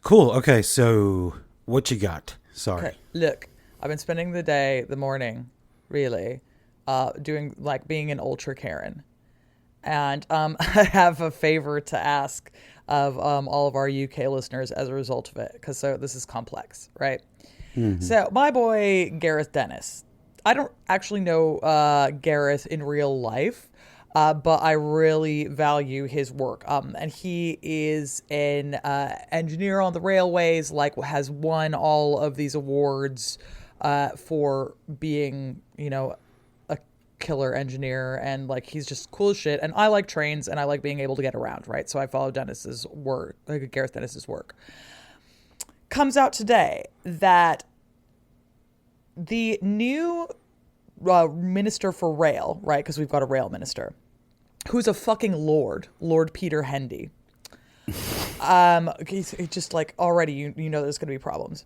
Cool. Okay, so what you got? Okay, Sorry. look, I've been spending the morning, really, doing like being an ultra Karen, and I have a favor to ask of all of our UK listeners as a result of it, because this is complex, right? Hmm. So my boy Gareth Dennis, I don't actually know Gareth in real life, but I really value his work. And he is an engineer on the railways, like has won all of these awards for being, a killer engineer, and like he's just cool as shit. And I like trains, and I like being able to get around, right? So I follow Dennis's work, like Gareth Dennis's work. Comes out today that the new minister for rail, right? Because we've got a rail minister who's a fucking Lord Peter Hendy. He's just like already, you know, there's going to be problems.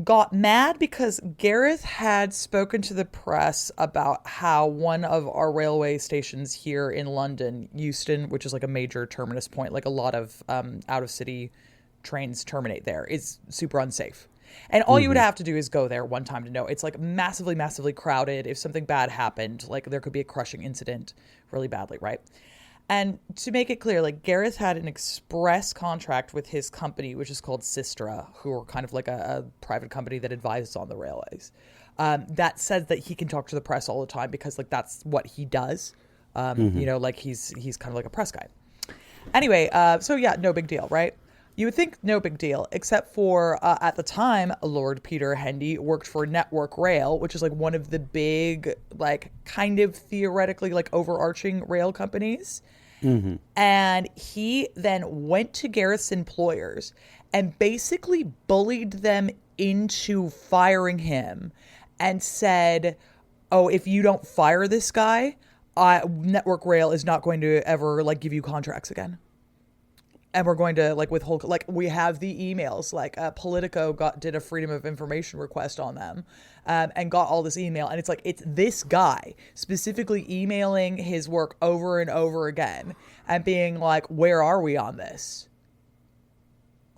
Got mad because Gareth had spoken to the press about how one of our railway stations here in London, Euston, which is like a major terminus point, like a lot of out of city trains terminate there, is super unsafe. And all you would Hmm. have to do is go there one time to know. It's like massively, massively crowded. If something bad happened, like there could be a crushing incident really badly, right? And to make it clear, like Gareth had an express contract with his company, which is called Sistra, who are kind of like a private company that advises on the railways. That says that he can talk to the press all the time because like that's what he does. Like he's kind of like a press guy. Anyway, so yeah, no big deal, right? You would think no big deal, except for at the time, Lord Peter Hendy worked for Network Rail, which is like one of the big, like kind of theoretically like overarching rail companies. Hmm. And he then went to Gareth's employers and basically bullied them into firing him and said, "Oh, if you don't fire this guy, Network Rail is not going to ever like give you contracts again." And we're going to like withhold, like we have the emails, like Politico did a freedom of information request on them, and got all this email, and it's this guy specifically emailing his work over and over again and being like, where are we on this?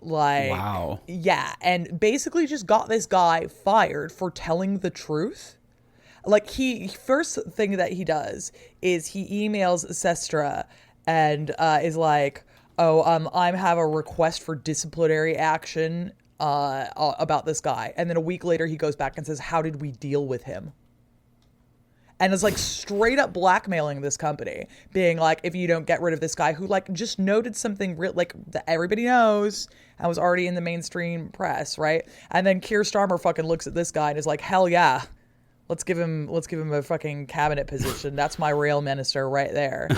Like, Wow. yeah, and basically just got this guy fired for telling the truth. Like he first thing that he does is he emails Sestra and is like, "Oh, I have a request for disciplinary action about this guy." And then a week later, he goes back and says, "How did we deal with him?" And is like straight up blackmailing this company, being like, "If you don't get rid of this guy who like just noted something real like that everybody knows and was already in the mainstream press, right?" And then Keir Starmer fucking looks at this guy and is like, "Hell yeah, let's give him a fucking cabinet position. That's my rail minister right there."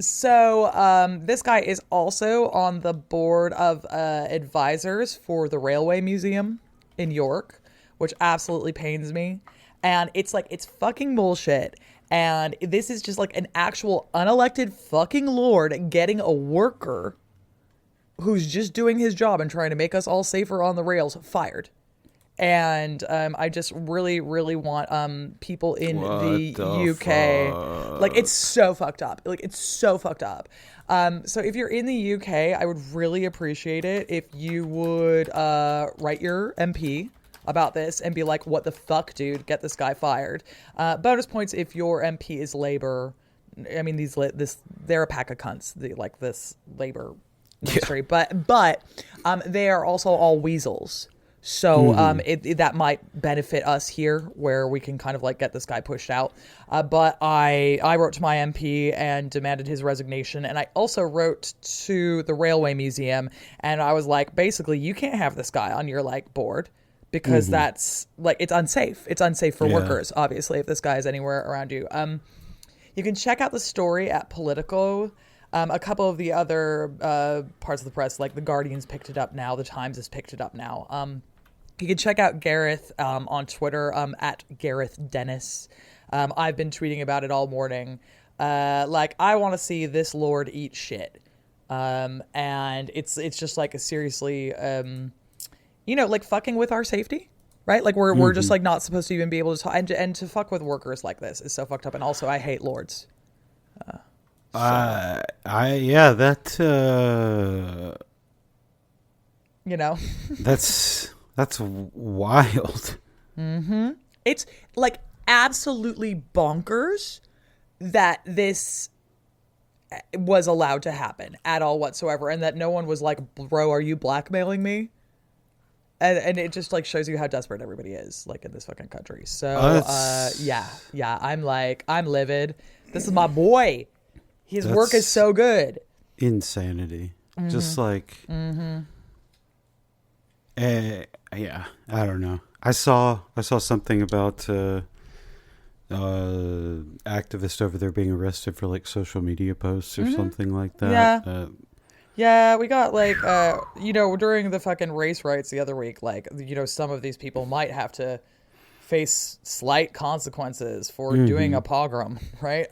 So this guy is also on the board of advisors for the Railway Museum in York, which absolutely pains me. And it's like, it's fucking bullshit. And this is just like an actual unelected fucking lord getting a worker who's just doing his job and trying to make us all safer on the rails fired. And I just really, really want people in What the the UK. Like it's fuck? so fucked up. Like it's so fucked up. So if you're in the UK, I would really appreciate it if you would write your MP about this and be like, "What the fuck, dude? Get this guy fired." Bonus points if your MP is Labour. I mean, they're a pack of cunts. Like this Labour Yeah. ministry, but they are also all weasels. So Hmm. that might benefit us here, where we can kind of like get this guy pushed out. But I wrote to my MP and demanded his resignation, and I also wrote to the Railway Museum, and I was like, basically, you can't have this guy on your like board because Hmm. that's like it's unsafe. It's unsafe for Yeah. workers, obviously, if this guy is anywhere around you. You can check out the story at Politico. A couple of the other parts of the press, like the Guardian's picked it up now, the Times has picked it up now. You can check out Gareth on Twitter at Gareth Dennis. I've been tweeting about it all morning. Like I want to see this Lord eat shit, and it's just like a seriously, like fucking with our safety, right? Like we're just Hmm. like not supposed to even be able to talk, and to fuck with workers like this is so fucked up. And also, I hate lords. So I yeah that you know. That's wild. It's like absolutely bonkers that this was allowed to happen at all whatsoever, and that no one was like, bro, are you blackmailing me? And it just like shows you how desperate everybody is, like, in this fucking country. So yeah, I'm livid. This is my boy. His work is so good. Insanity. Just like yeah, I don't know. I saw something about activists over there being arrested for like social media posts or something like that. Yeah. Yeah, we got like, during the fucking race riots the other week, like, some of these people might have to face slight consequences for doing a pogrom, right?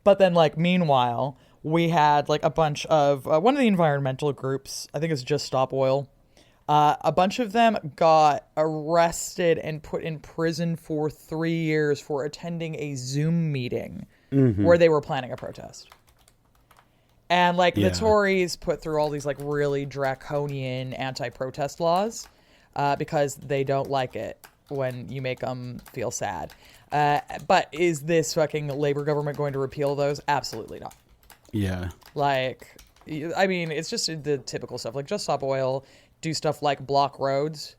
But then, like, meanwhile, we had like a bunch of one of the environmental groups, I think it's Just Stop Oil. A bunch of them got arrested and put in prison for 3 years for attending a Zoom meeting where they were planning a protest. And like the Tories put through all these like really draconian anti-protest laws because they don't like it when you make them feel sad. But is this fucking Labor government going to repeal those? Absolutely not. Yeah. Like, I mean, it's just the typical stuff. Like, Just Stop Oil, do stuff like block roads,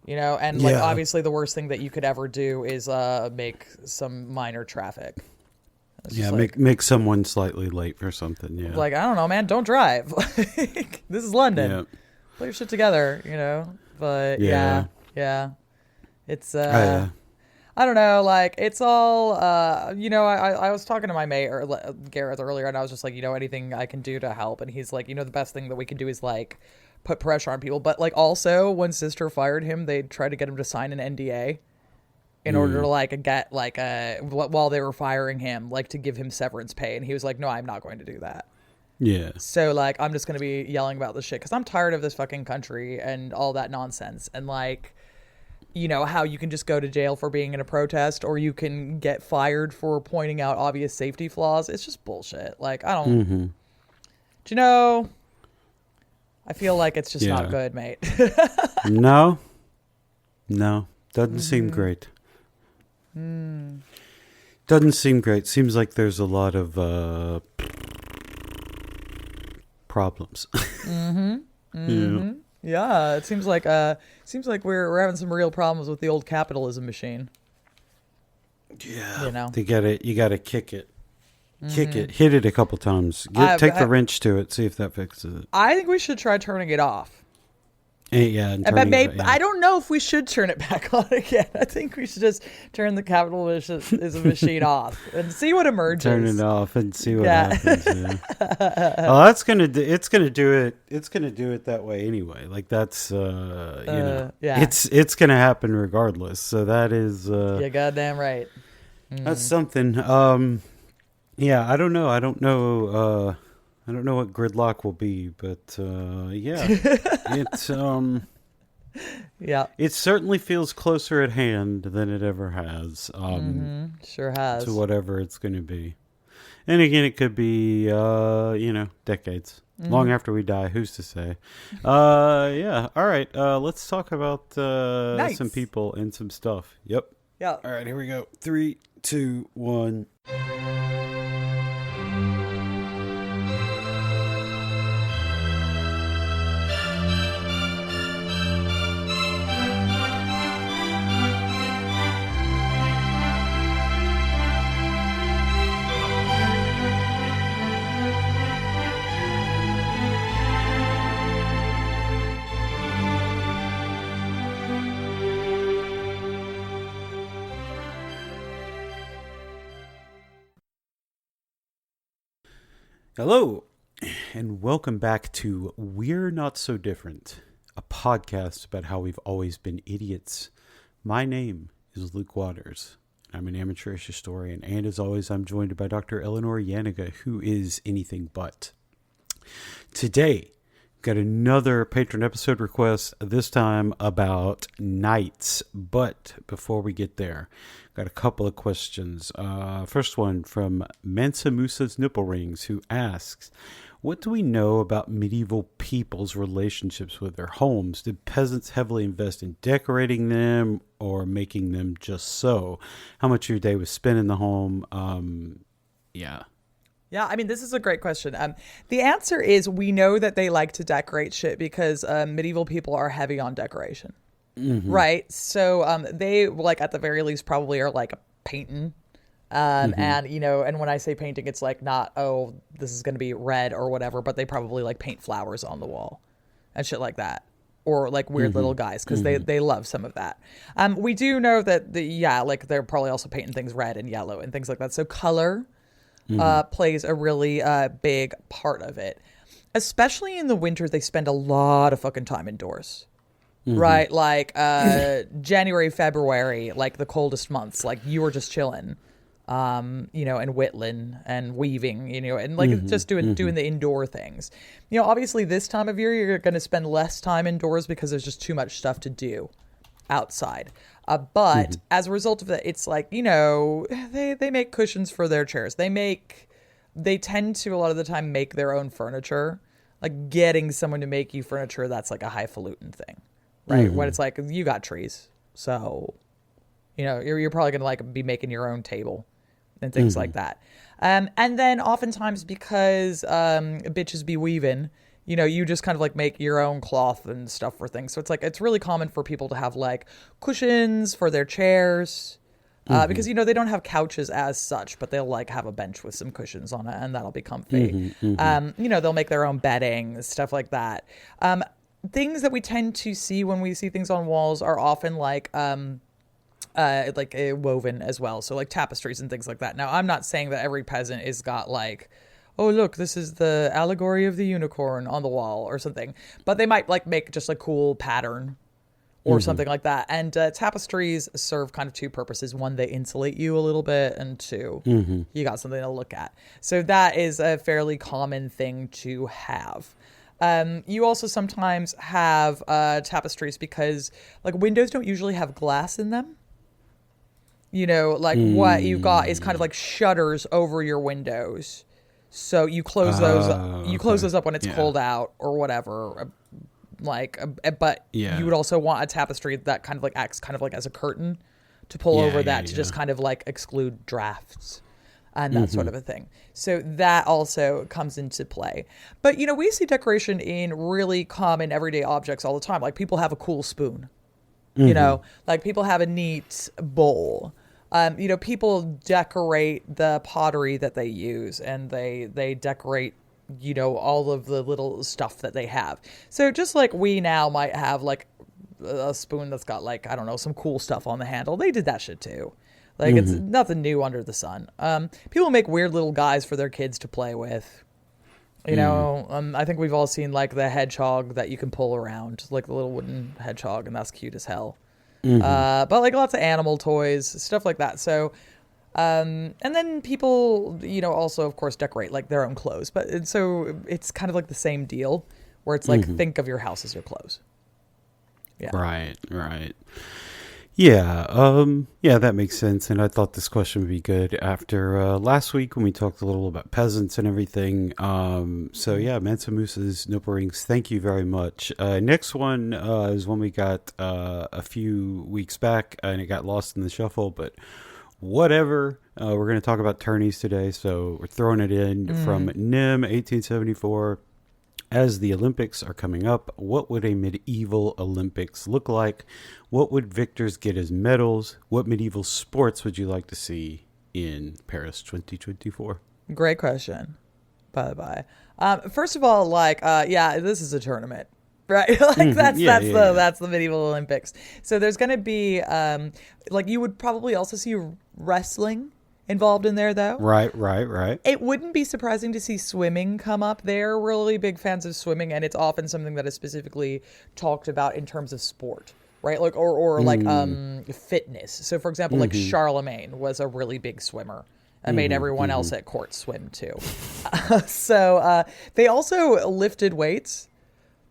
and like obviously the worst thing that you could ever do is make some minor traffic. Yeah, make someone slightly late for something. Yeah, like, I don't know, man, don't drive. Like, this is London. Yeah. Put your shit together, But yeah. It's I don't know, like, it's all I was talking to my mate Gareth earlier, and I was just like, anything I can do to help, and he's like, the best thing that we can do is like put pressure on people, but like also when Sister fired him, they tried to get him to sign an NDA. In order to like get like while they were firing him, like to give him severance pay, and he was like, "No, I'm not going to do that." Yeah. So like, I'm just going to be yelling about this shit because I'm tired of this fucking country and all that nonsense, and like, how you can just go to jail for being in a protest, or you can get fired for pointing out obvious safety flaws. It's just bullshit. Like, I don't. Do I feel like it's just not good, mate. No, doesn't seem great. Doesn't seem great. Seems like there's a lot of problems. Yeah, it seems like we're having some real problems with the old capitalism machine. Yeah, you gotta kick it, hit it a couple times. Take the wrench to it, see if that fixes it. I think we should try turning it off. But maybe, I don't know if we should turn it back on again. I think we should just turn the capitalism machine off and see what emerges. Turn it off and see what happens. Yeah. Well, it's gonna do it. It's gonna do it that way anyway. Like that's it's gonna happen regardless. So that is you're goddamn right. That's something. Yeah, I don't know. I don't know what gridlock will be, but it's it certainly feels closer at hand than it ever has. Sure has. To whatever it's going to be. And again, it could be decades. Long after we die, who's to say? All right. Let's talk about some people and some stuff. Yep. Yeah. All right, here we go. 3, 2, 1. Hello, and welcome back to We're Not So Different, a podcast about how we've always been idiots. My name is Luke Waters. I'm an amateurish historian, and as always, I'm joined by Dr. Eleanor Yaniga, who is anything but. Today, got another patron episode request, this time about knights. But before we get there, got a couple of questions. First one from Mansa Musa's Nipple Rings, who asks, What do we know about medieval people's relationships with their homes? Did peasants heavily invest in decorating them or making them just so? How much of your day was spent in the home? Yeah. Yeah, I mean, this is a great question. The answer is we know that they like to decorate shit because medieval people are heavy on decoration, right? So they, like, at the very least, probably are like painting. And, you know, and when I say painting, it's like not, oh, this is going to be red or whatever, but they probably like paint flowers on the wall and shit like that. Or like weird little guys, because they love some of that. We do know that, like they're probably also painting things red and yellow and things like that. So color plays a really big part of it. Especially in the winter, they spend a lot of fucking time indoors. Right? Like January, February, like the coldest months, like you were just chilling. You know, and whittling and weaving, you know, and like just doing the indoor things. You know, obviously this time of year you're going to spend less time indoors because there's just too much stuff to do outside. But as a result of that, it's like, you know, they make cushions for their chairs. They tend to a lot of the time make their own furniture. Like getting someone to make you furniture, that's like a highfalutin thing, right? When it's like you got trees, so you know you're probably going to like be making your own table and things like that. And then oftentimes because bitches be weaving, you know, you just kind of like make your own cloth and stuff for things. So it's like, it's really common for people to have like cushions for their chairs because, you know, they don't have couches as such, but they'll like have a bench with some cushions on it and that'll be comfy. You know, they'll make their own bedding, stuff like that. Things that we tend to see when we see things on walls are often like woven as well. So like tapestries and things like that. Now, I'm not saying that every peasant is got like, oh, look, this is the allegory of the unicorn on the wall or something. But they might like make just a cool pattern or something like that. And tapestries serve kind of two purposes. One, they insulate you a little bit. And two, you got something to look at. So that is a fairly common thing to have. You also sometimes have tapestries because like windows don't usually have glass in them. You know, like what you've got is kind of like shutters over your windows. So you close those those up when it's cold out or whatever. But you would also want a tapestry that kind of like acts kind of like as a curtain to pull over that to just kind of like exclude drafts and that sort of a thing. So that also comes into play. But, you know, we see decoration in really common everyday objects all the time. Like people have a cool spoon. You know, like people have a neat bowl. You know, people decorate the pottery that they use and they decorate, you know, all of the little stuff that they have. So just like we now might have like a spoon that's got like, I don't know, some cool stuff on the handle. They did that shit too. Like it's nothing new under the sun. People make weird little guys for their kids to play with. You know, I think we've all seen like the hedgehog that you can pull around, like the little wooden hedgehog, and that's cute as hell. But like lots of animal toys, stuff like that. So, and then people, you know, also of course decorate like their own clothes. But so it's kind of like the same deal where it's like, think of your house as your clothes. Yeah. Right. Yeah, that makes sense. And I thought this question would be good after last week when we talked a little about peasants and everything. So yeah, Mansa Musa's nipple rings. Thank you very much. Next one is one we got a few weeks back, and it got lost in the shuffle. But whatever. We're going to talk about tourneys today, so we're throwing it in from Nim 1874. As the Olympics are coming up, what would a medieval Olympics look like? What would victors get as medals? What medieval sports would you like to see in Paris 2024? Great question, by the by. First of all, like, this is a tournament, right? Like that's the medieval Olympics. So there's going to be, like, you would probably also see wrestling involved in there, though. Right. It wouldn't be surprising to see swimming come up. They're really big fans of swimming, and it's often something that is specifically talked about in terms of sport, right? Like or like fitness. So, for example, like Charlemagne was a really big swimmer and made everyone else at court swim too. So they also lifted weights.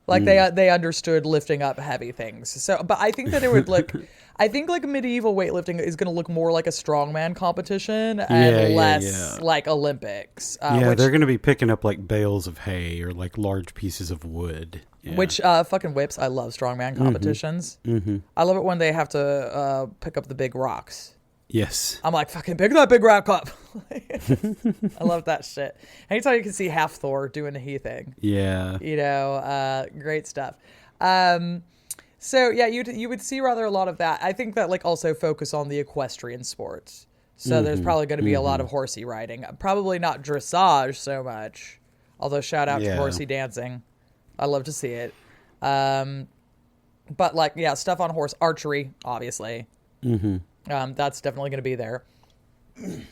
Like they understood lifting up heavy things. So, but I think that it would look, I think like medieval weightlifting is going to look more like a strongman competition and less like Olympics. They're going to be picking up like bales of hay or like large pieces of wood. Yeah. Which fucking whips. I love strongman competitions. Mm-hmm. I love it when they have to pick up the big rocks. Yes. I'm like, fucking pick that big rock up. I love that shit. Anytime you can see half Thor doing the he thing. Yeah. You know, great stuff. So yeah, you would see rather a lot of that. I think that like also focus on the equestrian sports. So there's probably going to be a lot of horsey riding. Probably not dressage so much. Although shout out to horsey dancing. I love to see it. But like, yeah, stuff on horse, archery, obviously. Mm-hmm. That's definitely going to be there.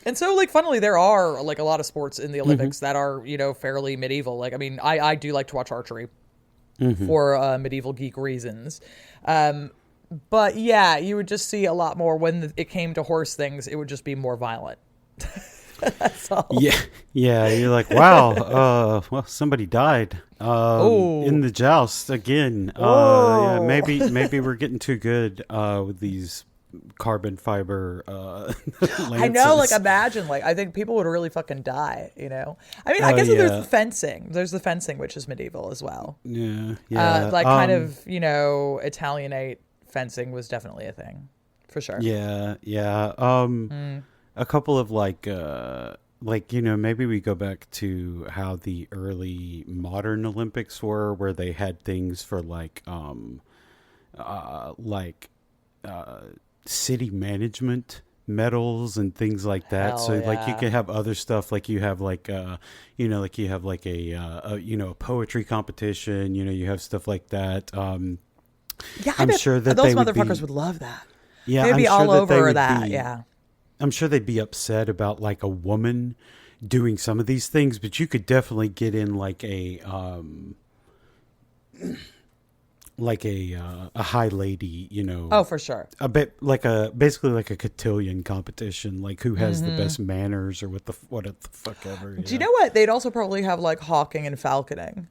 And so, like, funnily, there are, like, a lot of sports in the Olympics that are, you know, fairly medieval. Like, I mean, I do like to watch archery for medieval geek reasons. But, yeah, you would just see a lot more when it came to horse things. It would just be more violent. That's all. Yeah, you're like, wow, well, somebody died in the joust again. Yeah, maybe we're getting too good with these carbon fiber I know, like, imagine, like, I think people would really fucking die, you know. I mean, I guess there's the fencing, which is medieval as well. Like kind of, you know, Italianate fencing was definitely a thing for sure. A couple of like you know, maybe we go back to how the early modern Olympics were, where they had things for like city management medals and things like that. Like you could have other stuff, like you have like you know, like you have like a you know, a poetry competition, you know, you have stuff like that. I'm sure that those motherfuckers would love that. Yeah, they'd be all over that. Yeah, I'm sure they'd be upset about like a woman doing some of these things, but you could definitely get in like a high lady, you know. Oh, for sure. A bit like basically like a cotillion competition, like who has the best manners or what the fuck ever. Do you know what? They'd also probably have like hawking and falconing.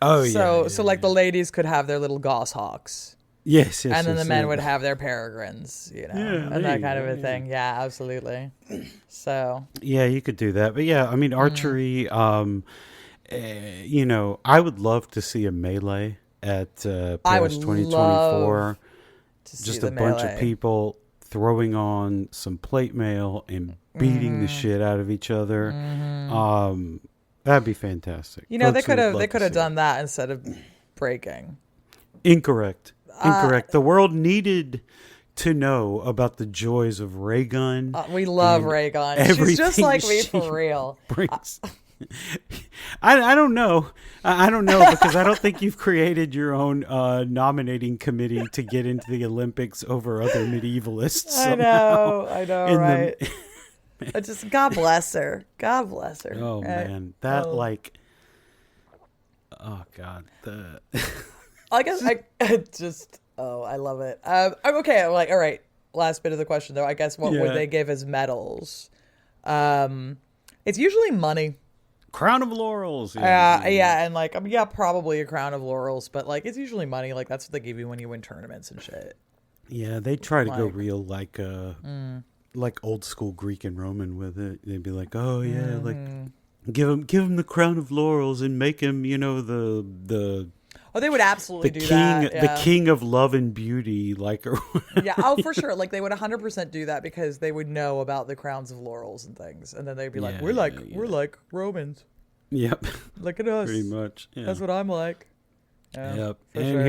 Oh, So like the ladies could have their little goshawks. Yes. And then the men would have their peregrines, you know, and that kind of a thing. Yeah, absolutely. So. Yeah, you could do that. But yeah, I mean, archery, you know, I would love to see a melee at Paris 2024. Just a bunch of people throwing on some plate mail and beating the shit out of each other. That'd be fantastic. You know, they could have done that instead of breaking. Incorrect. The world needed to know about the joys of ray gun. We love ray gun. She's just like me for real. I don't know. I don't know, because I don't think you've created your own nominating committee to get into the Olympics over other medievalists. Somehow. I know, right? Just God bless her. God bless her. Oh, right? Man, that like, oh God, the. I guess I love it. Okay, I'm like, all right. Last bit of the question though. I guess what would they give as medals? It's usually money. Crown of laurels. And like, probably a crown of laurels, but like, it's usually money. Like that's what they give you when you win tournaments and shit. Yeah, they try to go real like old school Greek and Roman with it. They'd be like, oh yeah, like give him the crown of laurels and make him, you know, the. Oh, they would absolutely do that. The king of love and beauty, like. Yeah. Oh, for sure. Like they would 100% do that because they would know about the crowns of laurels and things, and then they'd be like, "We're like Romans." Yep. Look at us. Pretty much. Yeah. That's what I'm like. Yep. And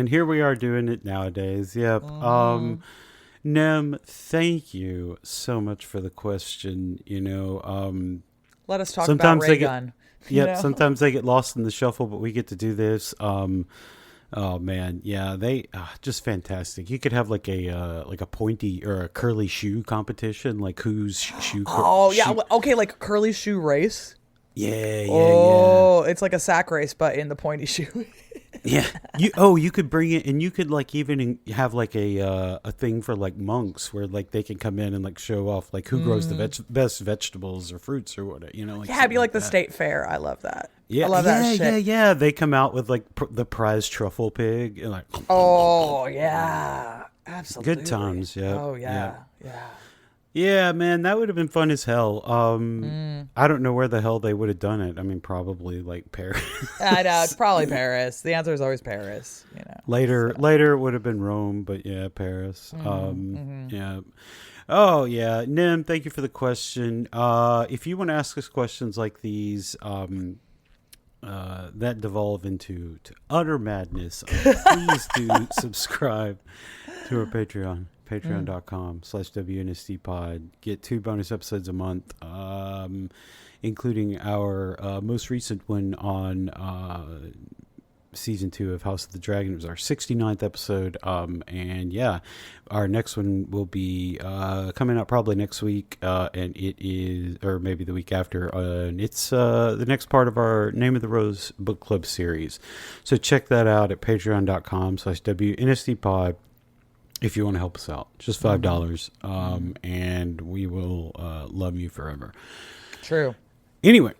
here we are doing it nowadays. Yep. Nem, thank you so much for the question. You know, let us talk about ray gun. Yep. You know? Sometimes they get lost in the shuffle, but we get to do this. Oh man, yeah, they just fantastic. You could have like a pointy or a curly shoe competition, like whose shoe. Okay, like a curly shoe race. Yeah. It's like a sack race, but in the pointy shoe. Yeah. You could bring it, and you could like even have like a thing for like monks where like they can come in and like show off like who grows the best vegetables or fruits or whatever, you know. Like it'd be like the state fair. I love that. Yeah, I love that shit. yeah. They come out with like the prize truffle pig, and like, Oh yeah, absolutely. good times. Yeah, Oh yeah, yeah. yeah. Man, that would have been fun as hell. I don't know where the hell they would have done it. I mean, probably like Paris. I know it's probably Paris. The answer is always Paris. You know. Later it would have been Rome, but yeah, Paris. Yeah. Oh yeah, Nim, thank you for the question. If you want to ask us questions like these, that devolve into utter madness, please do subscribe to our Patreon. Patreon.com/WNSDpod. Get 2 bonus episodes a month, including our most recent one on season 2 of House of the Dragon. It was our 69th episode. And yeah, our next one will be coming out probably next week, and it is, or maybe the week after, and it's the next part of our Name of the Rose book club series. So check that out at patreon.com/WNSDpod if you want to help us out. Just $5, and we will love you forever. True. Anyway,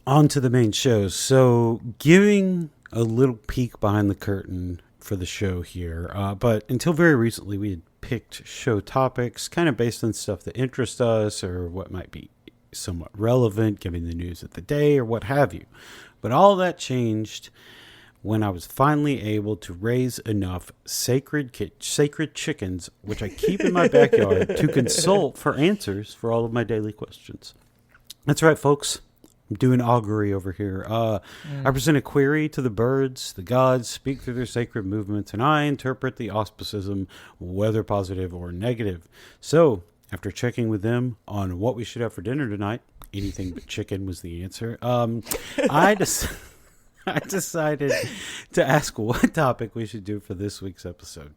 on to the main show. So giving a little peek behind the curtain for the show here. But until very recently, we had picked show topics kind of based on stuff that interests us or what might be somewhat relevant, given the news of the day or what have you. But all that changed when I was finally able to raise enough sacred chickens, which I keep in my backyard, to consult for answers for all of my daily questions. That's right, folks. I'm doing augury over here. I present a query to the birds. The gods speak through their sacred movements, and I interpret the auspicism, whether positive or negative. So, after checking with them on what we should have for dinner tonight, anything but chicken was the answer. I decided to ask what topic we should do for this week's episode.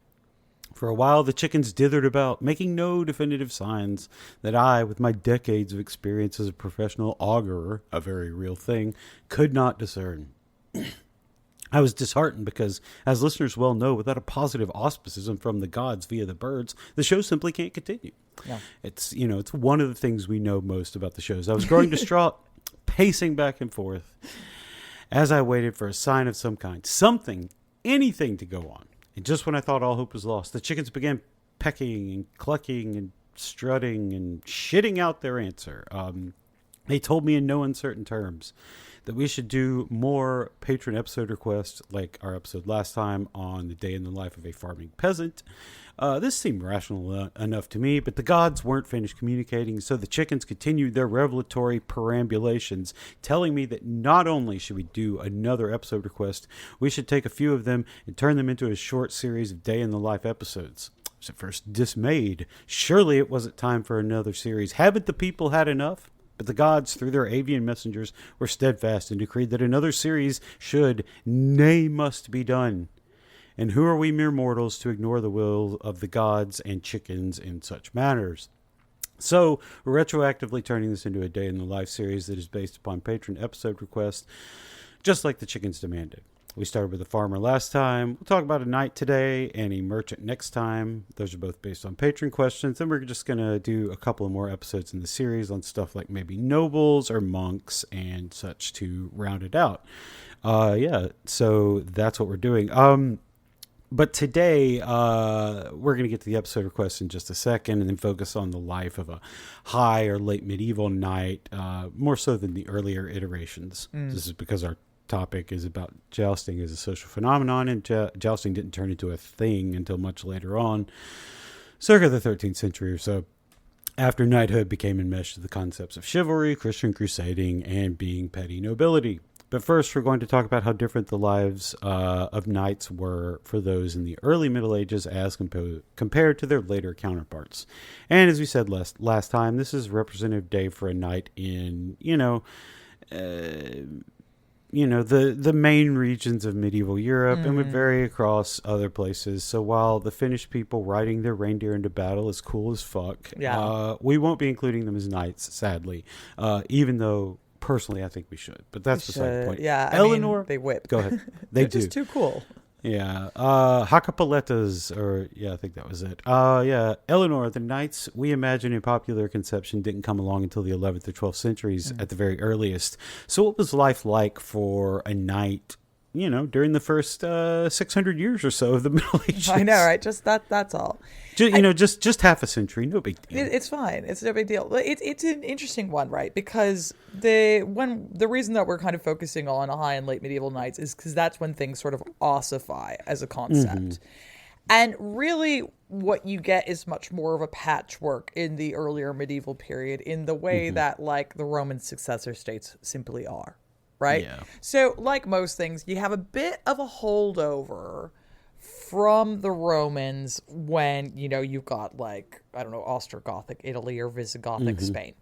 For a while, the chickens dithered about, making no definitive signs that I, with my decades of experience as a professional augurer, a very real thing, could not discern. I was disheartened because, as listeners well know, without a positive auspicism from the gods via the birds, the show simply can't continue. Yeah. It's one of the things we know most about the shows. I was growing distraught, pacing back and forth, as I waited for a sign of some kind, something, anything to go on. And just when I thought all hope was lost, the chickens began pecking and clucking and strutting and shitting out their answer. They told me in no uncertain terms that we should do more patron episode requests, like our episode last time on the day in the life of a farming peasant. This seemed rational enough to me, but the gods weren't finished communicating, so the chickens continued their revelatory perambulations, telling me that not only should we do another episode request, we should take a few of them and turn them into a short series of day in the life episodes. I was at first dismayed. Surely it wasn't time for another series. Haven't the people had enough? But the gods, through their avian messengers, were steadfast and decreed that another series should, nay, must be done. And who are we mere mortals to ignore the will of the gods and chickens in such matters? So, we're retroactively turning this into a day in the life series that is based upon patron episode requests, just like the chickens demanded. We started with a farmer last time. We'll talk about a knight today and a merchant next time. Those are both based on patron questions. And we're just going to do a couple of more episodes in the series on stuff like maybe nobles or monks and such to round it out. Yeah, so that's what we're doing. But today, we're going to get to the episode requests in just a second and then focus on the life of a high or late medieval knight, more so than the earlier iterations. This is because our topic is about jousting as a social phenomenon, and jousting didn't turn into a thing until much later on, circa the 13th century or so, after knighthood became enmeshed with the concepts of chivalry, Christian crusading, and being petty nobility. But first, we're going to talk about how different the lives of knights were for those in the early Middle Ages as compared to their later counterparts. And as we said last time, this is a representative day for a knight in, the main regions of medieval Europe, and would vary across other places. So while the Finnish people riding their reindeer into battle is cool as fuck, we won't be including them as knights, sadly, even though personally I think we should. But that's beside the point. Yeah, Eleanor, they whip. go ahead. They do. Just too cool. Yeah. Hacapoletas, or yeah, I think that was it. Yeah. Eleanor, the knights we imagine in popular conception didn't come along until the 11th or 12th centuries at the very earliest. So what was life like for a knight, during the first 600 years or so of the Middle Ages? I know, right? Just that's all. Just half a century, no big deal. It's fine. It's no big deal. It's an interesting one, right? Because the reason that we're kind of focusing on high and late medieval knights is because that's when things sort of ossify as a concept. And really what you get is much more of a patchwork in the earlier medieval period in the way that like the Roman successor states simply are, right? Yeah. So like most things, you have a bit of a holdover from the Romans when, you've got like, I don't know, Ostrogothic Italy or Visigothic Spain.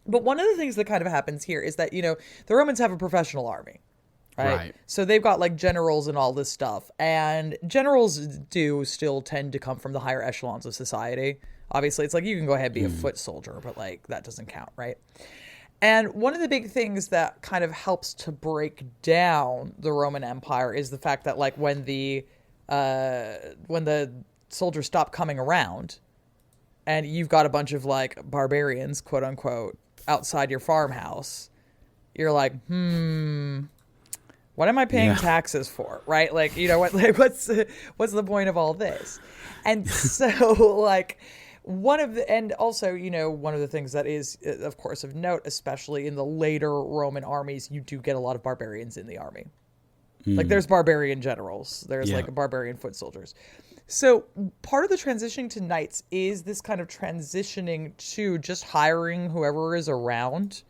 But one of the things that kind of happens here is that, the Romans have a professional army, right? So they've got like generals and all this stuff. And generals do still tend to come from the higher echelons of society. Obviously, it's like you can go ahead and be a foot soldier, but like that doesn't count, right? And one of the big things that kind of helps to break down the Roman Empire is the fact that like when the soldiers stop coming around and you've got a bunch of like barbarians, quote unquote, outside your farmhouse, you're like, what am I paying taxes for? Right? Like, what's the point of all this? And so like one of the things that is, of course, of note, especially in the later Roman armies, you do get a lot of barbarians in the army. Like there's barbarian generals, there's like barbarian foot soldiers. So part of the transitioning to knights is this kind of transitioning to just hiring whoever is around.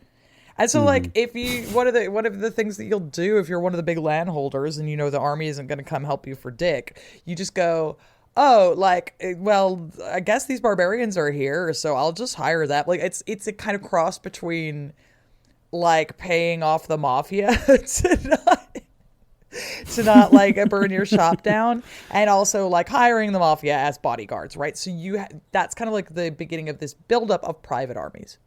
And so like if you, one of the things that you'll do if you're one of the big landholders and the army isn't going to come help you for dick, you just go, oh, like, well, I guess these barbarians are here, so I'll just hire that. Like it's a kind of cross between like paying off the mafia to not like burn your shop down, and also like hiring the mafia as bodyguards, right? So that's kind of like the beginning of this buildup of private armies.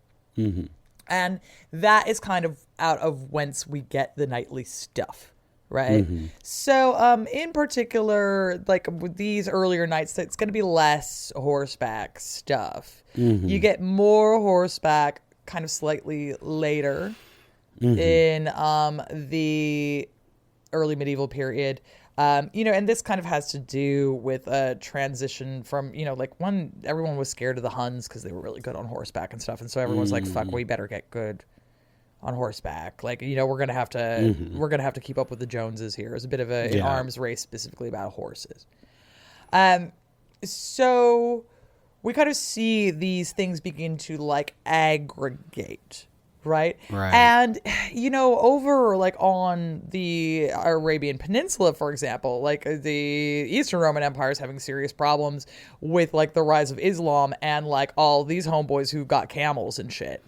And that is kind of out of whence we get the knightly stuff, right? So in particular, like with these earlier knights, it's going to be less horseback stuff. You get more horseback kind of slightly later in the early medieval period. And this kind of has to do with a transition from, everyone was scared of the Huns because they were really good on horseback and stuff. And so everyone's like, fuck, we better get good on horseback. Like, we're going to have to keep up with the Joneses here. It's a bit of an arms race specifically about horses. So we kind of see these things begin to like aggregate. Right. And, over like on the Arabian Peninsula, for example, like the Eastern Roman Empire is having serious problems with like the rise of Islam and like all these homeboys who got camels and shit.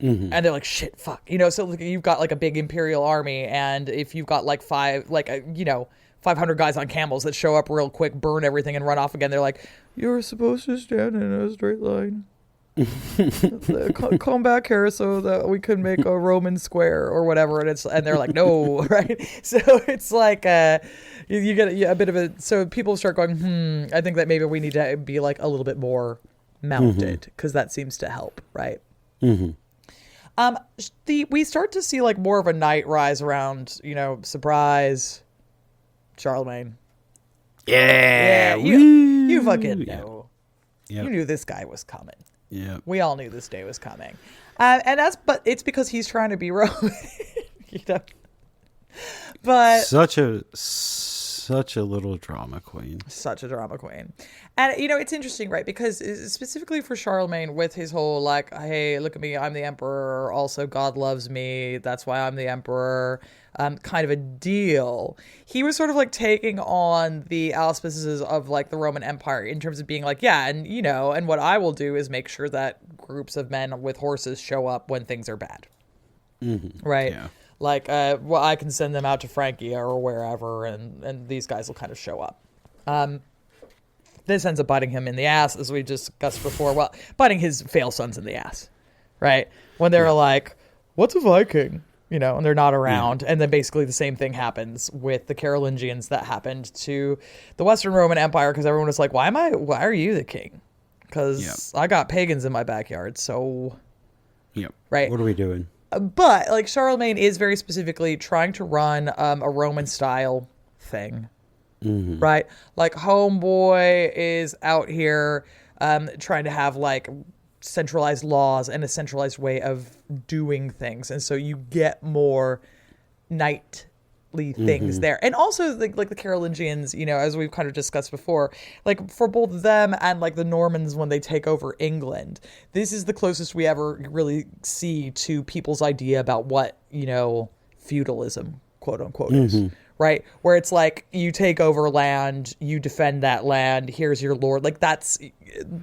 And they're like, shit, fuck. So like, you've got like a big imperial army. And if you've got like 500 guys on camels that show up real quick, burn everything and run off again, they're like, you're supposed to stand in a straight line. Come back here so that we could make a Roman square or whatever, and they're like, no, right? So it's like you get a bit of a, so people start going, I think that maybe we need to be like a little bit more mounted because that seems to help, right? We start to see like more of a knight rise around, surprise, Charlemagne. You fucking know. You knew this guy was coming. Yeah, we all knew this day was coming, but it's because he's trying to be Roman, But such a little drama queen. And it's interesting, right? Because specifically for Charlemagne, with his whole like, hey, look at me, I'm the emperor. Also, God loves me. That's why I'm the emperor. Kind of a deal. He was sort of like taking on the auspices of like the Roman Empire in terms of being like, and what I will do is make sure that groups of men with horses show up when things are bad. Right? Yeah. Like, I can send them out to Francia or wherever, and these guys will kind of show up. This ends up biting him in the ass, as we discussed before. Well, biting his fail sons in the ass, right? When they're like, what's a Viking? and they're not around. And then basically the same thing happens with the Carolingians that happened to the Western Roman Empire, because everyone was like, why are you the king? Because I got pagans in my backyard, so... Yep. Right? What are we doing? But, like, Charlemagne is very specifically trying to run a Roman-style thing. Mm-hmm. Right? Like, Homeboy is out here trying to have, like, centralized laws and a centralized way of doing things. And so you get more knightly things there. And also, like the Carolingians, as we've kind of discussed before, like, for both them and, like, the Normans when they take over England, this is the closest we ever really see to people's idea about what, feudalism, quote unquote, is. Right? Where it's like, you take over land, you defend that land, here's your lord. Like, that's...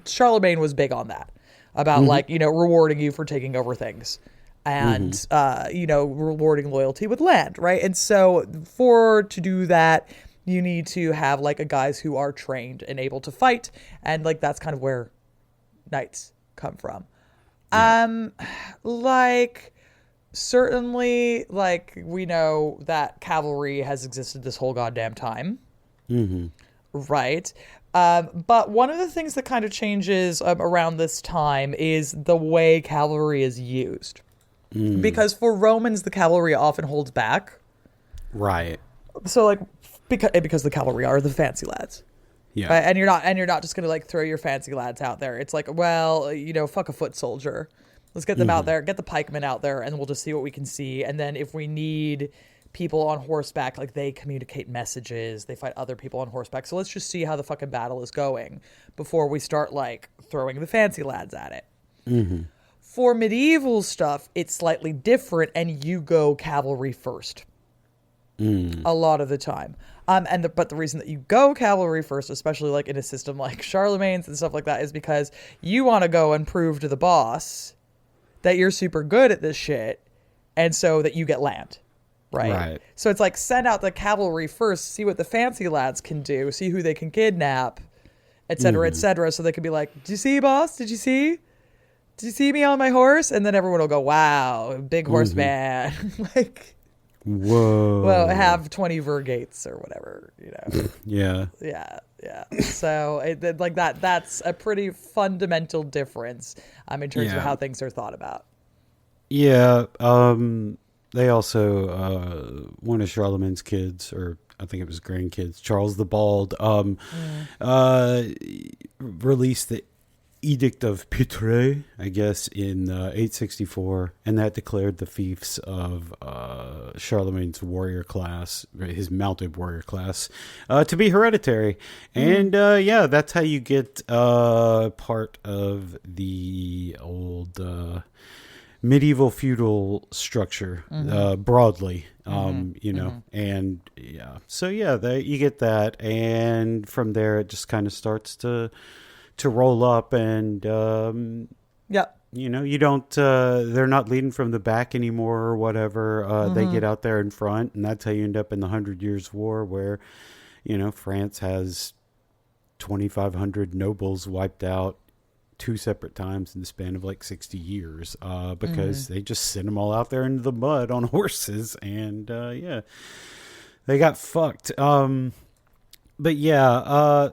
Charlemagne was big on that. About, like, rewarding you for taking over things. And, rewarding loyalty with land, right? And so, to do that, you need to have, like, guys who are trained and able to fight. And, like, that's kind of where knights come from. Yeah. Like... Certainly, like, we know that cavalry has existed this whole goddamn time. Right? But one of the things that kind of changes around this time is the way cavalry is used. Because for Romans, the cavalry often holds back. Right. So, like, because the cavalry are the fancy lads. Yeah. Right? And you're not just going to, like, throw your fancy lads out there. It's like, well, fuck a foot soldier. Let's get them out there, get the pikemen out there, and we'll just see what we can see. And then if we need people on horseback, like, they communicate messages, they fight other people on horseback. So let's just see how the fucking battle is going before we start, like, throwing the fancy lads at it. For medieval stuff, it's slightly different, and you go cavalry first. A lot of the time. But the reason that you go cavalry first, especially, like, in a system like Charlemagne's and stuff like that, is because you want to go and prove to the boss that you're super good at this shit, and so that you get land, right? So it's like, send out the cavalry first, see what the fancy lads can do, see who they can kidnap, et cetera, so they can be like, did you see, boss? Did you see me on my horse? And then everyone will go, wow, big horseman. Like, whoa. Well, have 20 vergates or whatever, Yeah. So that's a pretty fundamental difference in terms of how things are thought about. Yeah. They also, one of Charlemagne's kids, or I think it was grandkids, Charles the Bald, released the Edict of Petre, I guess, in 864, and that declared the fiefs of Charlemagne's warrior class, his mounted warrior class, to be hereditary. And that's how you get part of the old medieval feudal structure broadly, and so you get that, and from there it just kind of starts to roll up, and you don't they're not leading from the back anymore or whatever. They get out there in front, and that's how you end up in the 100 Years' War, where France has 2,500 nobles wiped out 2 separate times in the span of like 60 years, because they just sent them all out there into the mud on horses, and they got fucked. But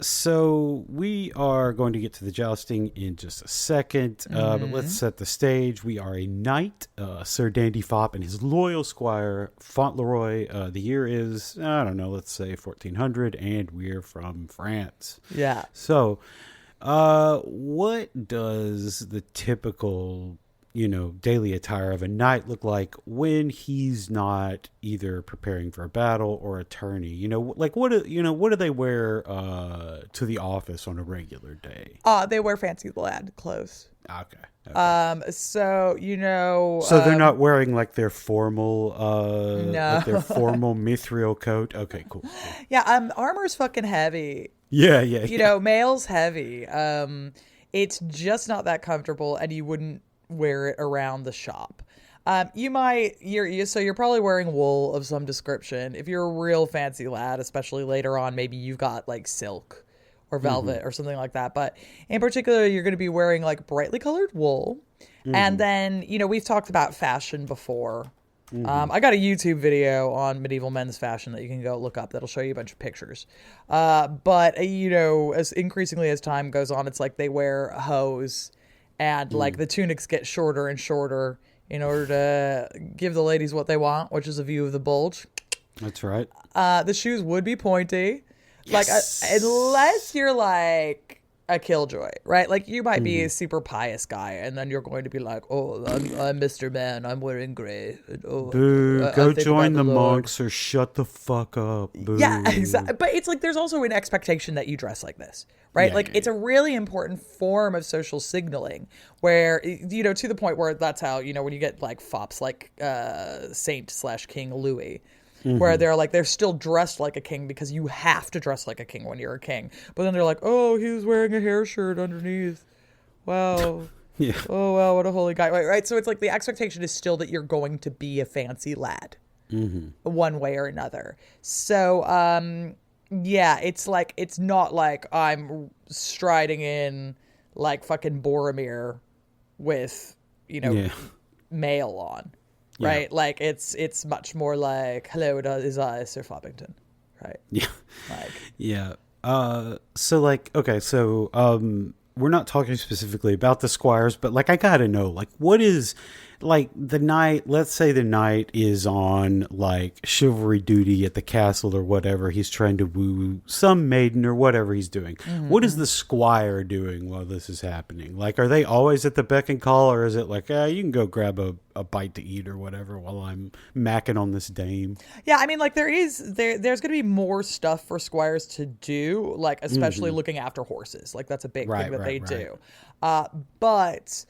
so we are going to get to the jousting in just a second, but let's set the stage. We are a knight, Sir Dandy Fop, and his loyal squire, Fauntleroy. The year is, I don't know, let's say 1400, and we're from France. Yeah. So, what does the typical daily attire of a knight look like when he's not either preparing for a battle or a tourney? Like, what do they wear to the office on a regular day? They wear fancy lad clothes. Okay. So they're not wearing like their formal like their formal mithril coat. Okay, cool. Yeah, armor's fucking heavy. Yeah. Mail's heavy. It's just not that comfortable, and you wouldn't wear it around the shop. You're probably wearing wool of some description. If you're a real fancy lad, especially later on, maybe you've got like silk or velvet or something like that. But in particular, you're going to be wearing like brightly colored wool. And then, we've talked about fashion before I got a YouTube video on medieval men's fashion that you can go look up. That'll show you a bunch of pictures. But as increasingly as time goes on, it's like they wear hose, and like the tunics get shorter and shorter in order to give the ladies what they want, which is a view of the bulge. That's right. The shoes would be pointy, Yes. like unless you're like a killjoy, right? Like you might be a super pious guy, and then you're going to be like, "Oh, I'm Mr. Man. I'm wearing gray." And, oh, Boo! I Go think join about the Lord." monks or shut the fuck up. Boo. Yeah, exactly. But it's like there's also an expectation that you dress like this, right? Yeah, like yeah, it's a really important form of social signaling, where to the point where that's how when you get like fops like Saint/King Louis. Where they're still dressed like a king because you have to dress like a king when you're a king. But then they're like, oh, he was wearing a hair shirt underneath. Wow. Yeah. Oh, wow, what a holy guy. Right? So it's like the expectation is still that you're going to be a fancy lad. One way or another. So, yeah, it's like, it's not like I'm striding in like fucking Boromir with, mail on. Right, Yeah. like it's much more like, hello, it is I, Sir Foppington, right? Yeah. Like, Yeah. So like, okay, so we're not talking specifically about the squires, but like I gotta know, like, what is like the knight, let's say the knight is on like chivalry duty at the castle or whatever, he's trying to woo some maiden or whatever he's doing. What is the squire doing while this is happening? Like, are they always at the beck and call, or is it like, you can go grab a bite to eat or whatever while I'm macking on this dame? yeah, I mean, like there's going to be more stuff for squires to do, like especially looking after horses. Like that's a big thing that they do. But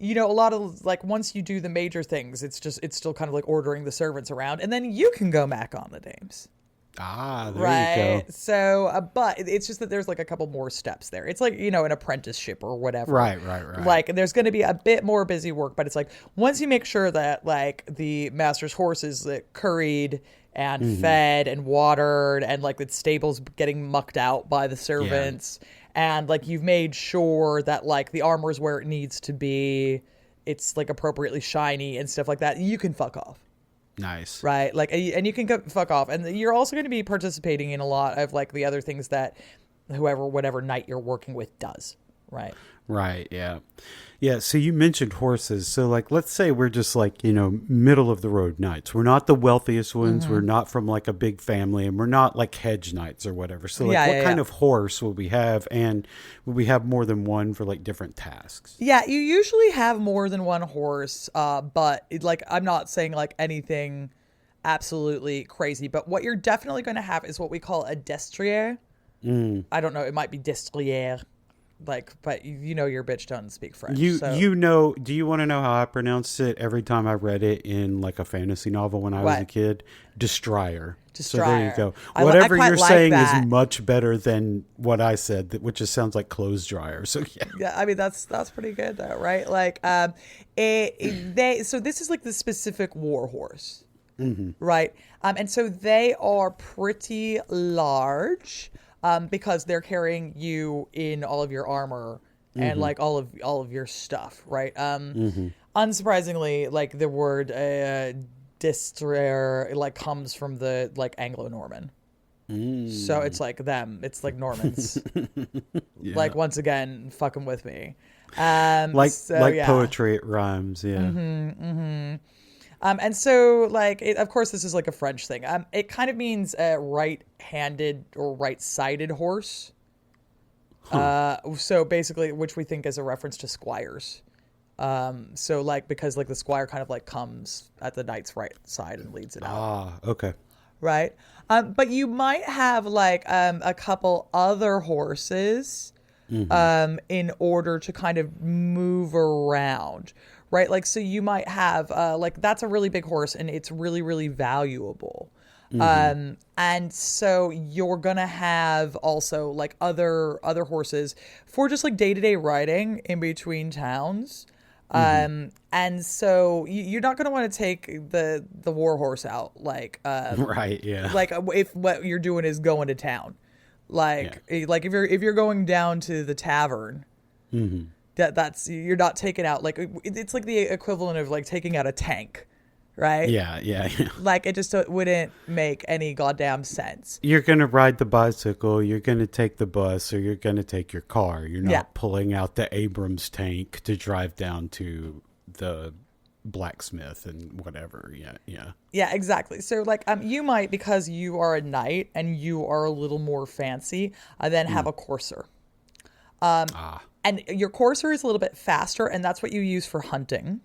a lot of like once you do the major things, it's still kind of like ordering the servants around, and then you can go mac on the dames. There Right. you go. So, but it's just that there's like a couple more steps there. It's like, an apprenticeship or whatever. Right. Like there's going to be a bit more busy work, but it's like once you make sure that like the master's horse is like, curried and fed and watered, and like the stable's getting mucked out by the servants, and like you've made sure that like the armor's where it needs to be, it's like appropriately shiny and stuff like that, you can fuck off. Nice. Right. Like, and you can go fuck off. And you're also going to be participating in a lot of like the other things that whatever knight you're working with does. Right. Right. Yeah. Yeah. So you mentioned horses. So like, let's say we're just like, middle of the road knights. We're not the wealthiest ones. We're not from like a big family, and we're not like hedge knights or whatever. So like, what kind of horse will we have? And will we have more than one for like different tasks? Yeah. You usually have more than one horse. But like, I'm not saying like anything absolutely crazy, but what you're definitely going to have is what we call a destrier. I don't know. It might be destrier. Like, but your bitch doesn't speak French. Do you want to know how I pronounced it every time I read it in like a fantasy novel when I was a kid? Destrier. So there you go. Whatever you're saying is much better than what I said, which just sounds like clothes dryer. So yeah. Yeah, I mean that's pretty good though, right? Like, so this is like the specific war horse, right? And so they are pretty large. Because they're carrying you in all of your armor and like all of your stuff, right? Unsurprisingly, like the word destrier like comes from the like Anglo-Norman. So it's like them. It's like Normans. Yeah. Like once again, fucking with me. Poetry, it rhymes. Yeah. And so, like, of course, this is like a French thing. It kind of means right-handed or right-sided horse. So basically, which we think is a reference to squires. So like, because like the squire kind of like comes at the knight's right side and leads it out. Okay. Right. But you might have like a couple other horses in order to kind of move around. Right. Like, so you might have like that's a really big horse and it's really, really valuable. And so you're going to have also like other horses for just like day-to-day riding in between towns. And so you're not going to want to take the war horse out like right. Yeah. Like if what you're doing is going to town, like if you're going down to the tavern, that's you're not taking out like it's like the equivalent of like taking out a tank, right? Yeah, yeah, yeah. Like, it just wouldn't make any goddamn sense. You're going to ride the bicycle, you're going to take the bus, or you're going to take your car. You're not pulling out the Abrams tank to drive down to the blacksmith and whatever. Yeah, yeah. Yeah, exactly. So, like, you might, because you are a knight and you are a little more fancy, then have a courser. And your courser is a little bit faster, and that's what you use for hunting.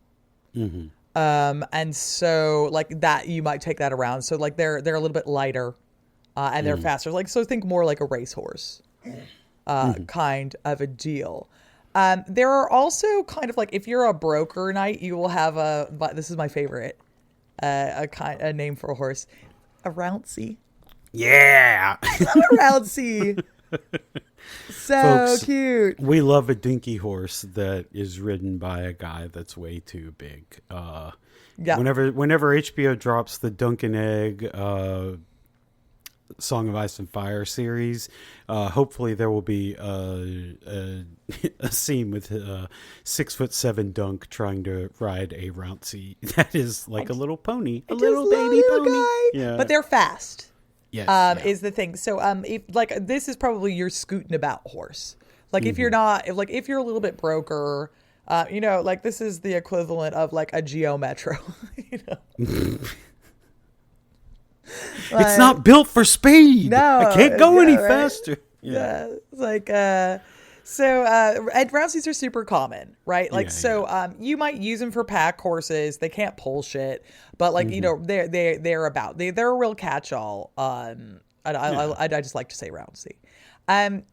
Mm-hmm. And so, like, that, you might take that around. So, like, they're a little bit lighter, and they're faster. Like, so think more like a racehorse, kind of a deal. There are also kind of like, if you're a broker knight, you will have this is my favorite, a name for a horse, a rouncey. Yeah. I love a rouncey. So Folks, cute. We love a dinky horse that is ridden by a guy that's way too big. Yeah. Whenever HBO drops the Dunkin' Egg Song of Ice and Fire series, hopefully there will be a scene with a 6'7" Dunk trying to ride a Rouncey that is like a little pony, a little baby pony. Guy. Yeah, but they're fast. Yes, is the thing. So, if like, this is probably your scooting about horse. Like, if you're not, if you're a little bit broker, like, this is the equivalent of like a Geo Metro. It's not built for speed. No, I can't go any right? faster. Yeah, like and Rouncies are super common, right? Like, you might use them for pack horses. They can't pull shit, but like, they're a real catch-all. I just like to say Rouncey.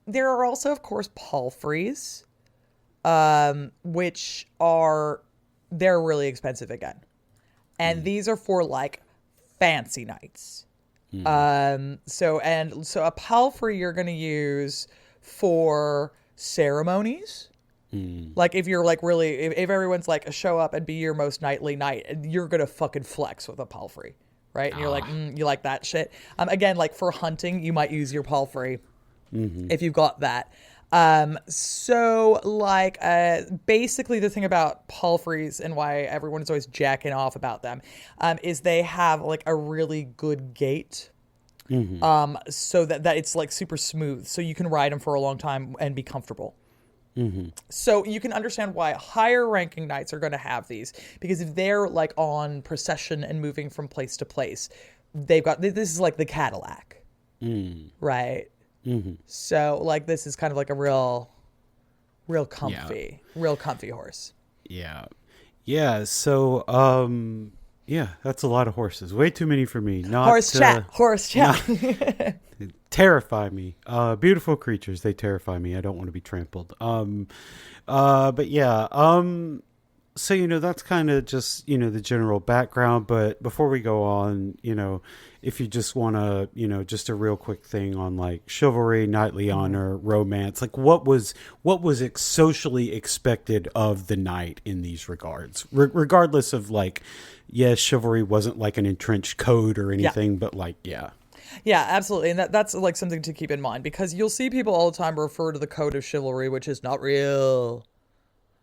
There are also, of course, palfreys, which they're really expensive again, and these are for like fancy knights. So a palfrey you're going to use for ceremonies. Like, if you're like really, if everyone's like, show up and be your most knightly knight, you're gonna fucking flex with a palfrey, right? And you're like, you like that shit. Again, like, for hunting, you might use your palfrey if you've got that. So like, basically the thing about palfreys and why everyone is always jacking off about them, is they have like a really good gait. So that it's like super smooth, so you can ride them for a long time and be comfortable. So you can understand why higher ranking knights are going to have these, because if they're like on procession and moving from place to place, they've got, this is like the Cadillac, right? So like, this is kind of like a real comfy horse. Yeah. So that's a lot of horses. Way too many for me. Horse chat. Terrify me. Beautiful creatures. They terrify me. I don't want to be trampled. But yeah. So, that's kind of just, the general background. But before we go on, if you just want to, just a real quick thing on like chivalry, knightly honor, romance, like what was socially expected of the knight in these regards, regardless of like, yes, chivalry wasn't like an entrenched code or anything, but like, yeah. Yeah, absolutely. And that's like something to keep in mind, because you'll see people all the time refer to the code of chivalry, which is not real.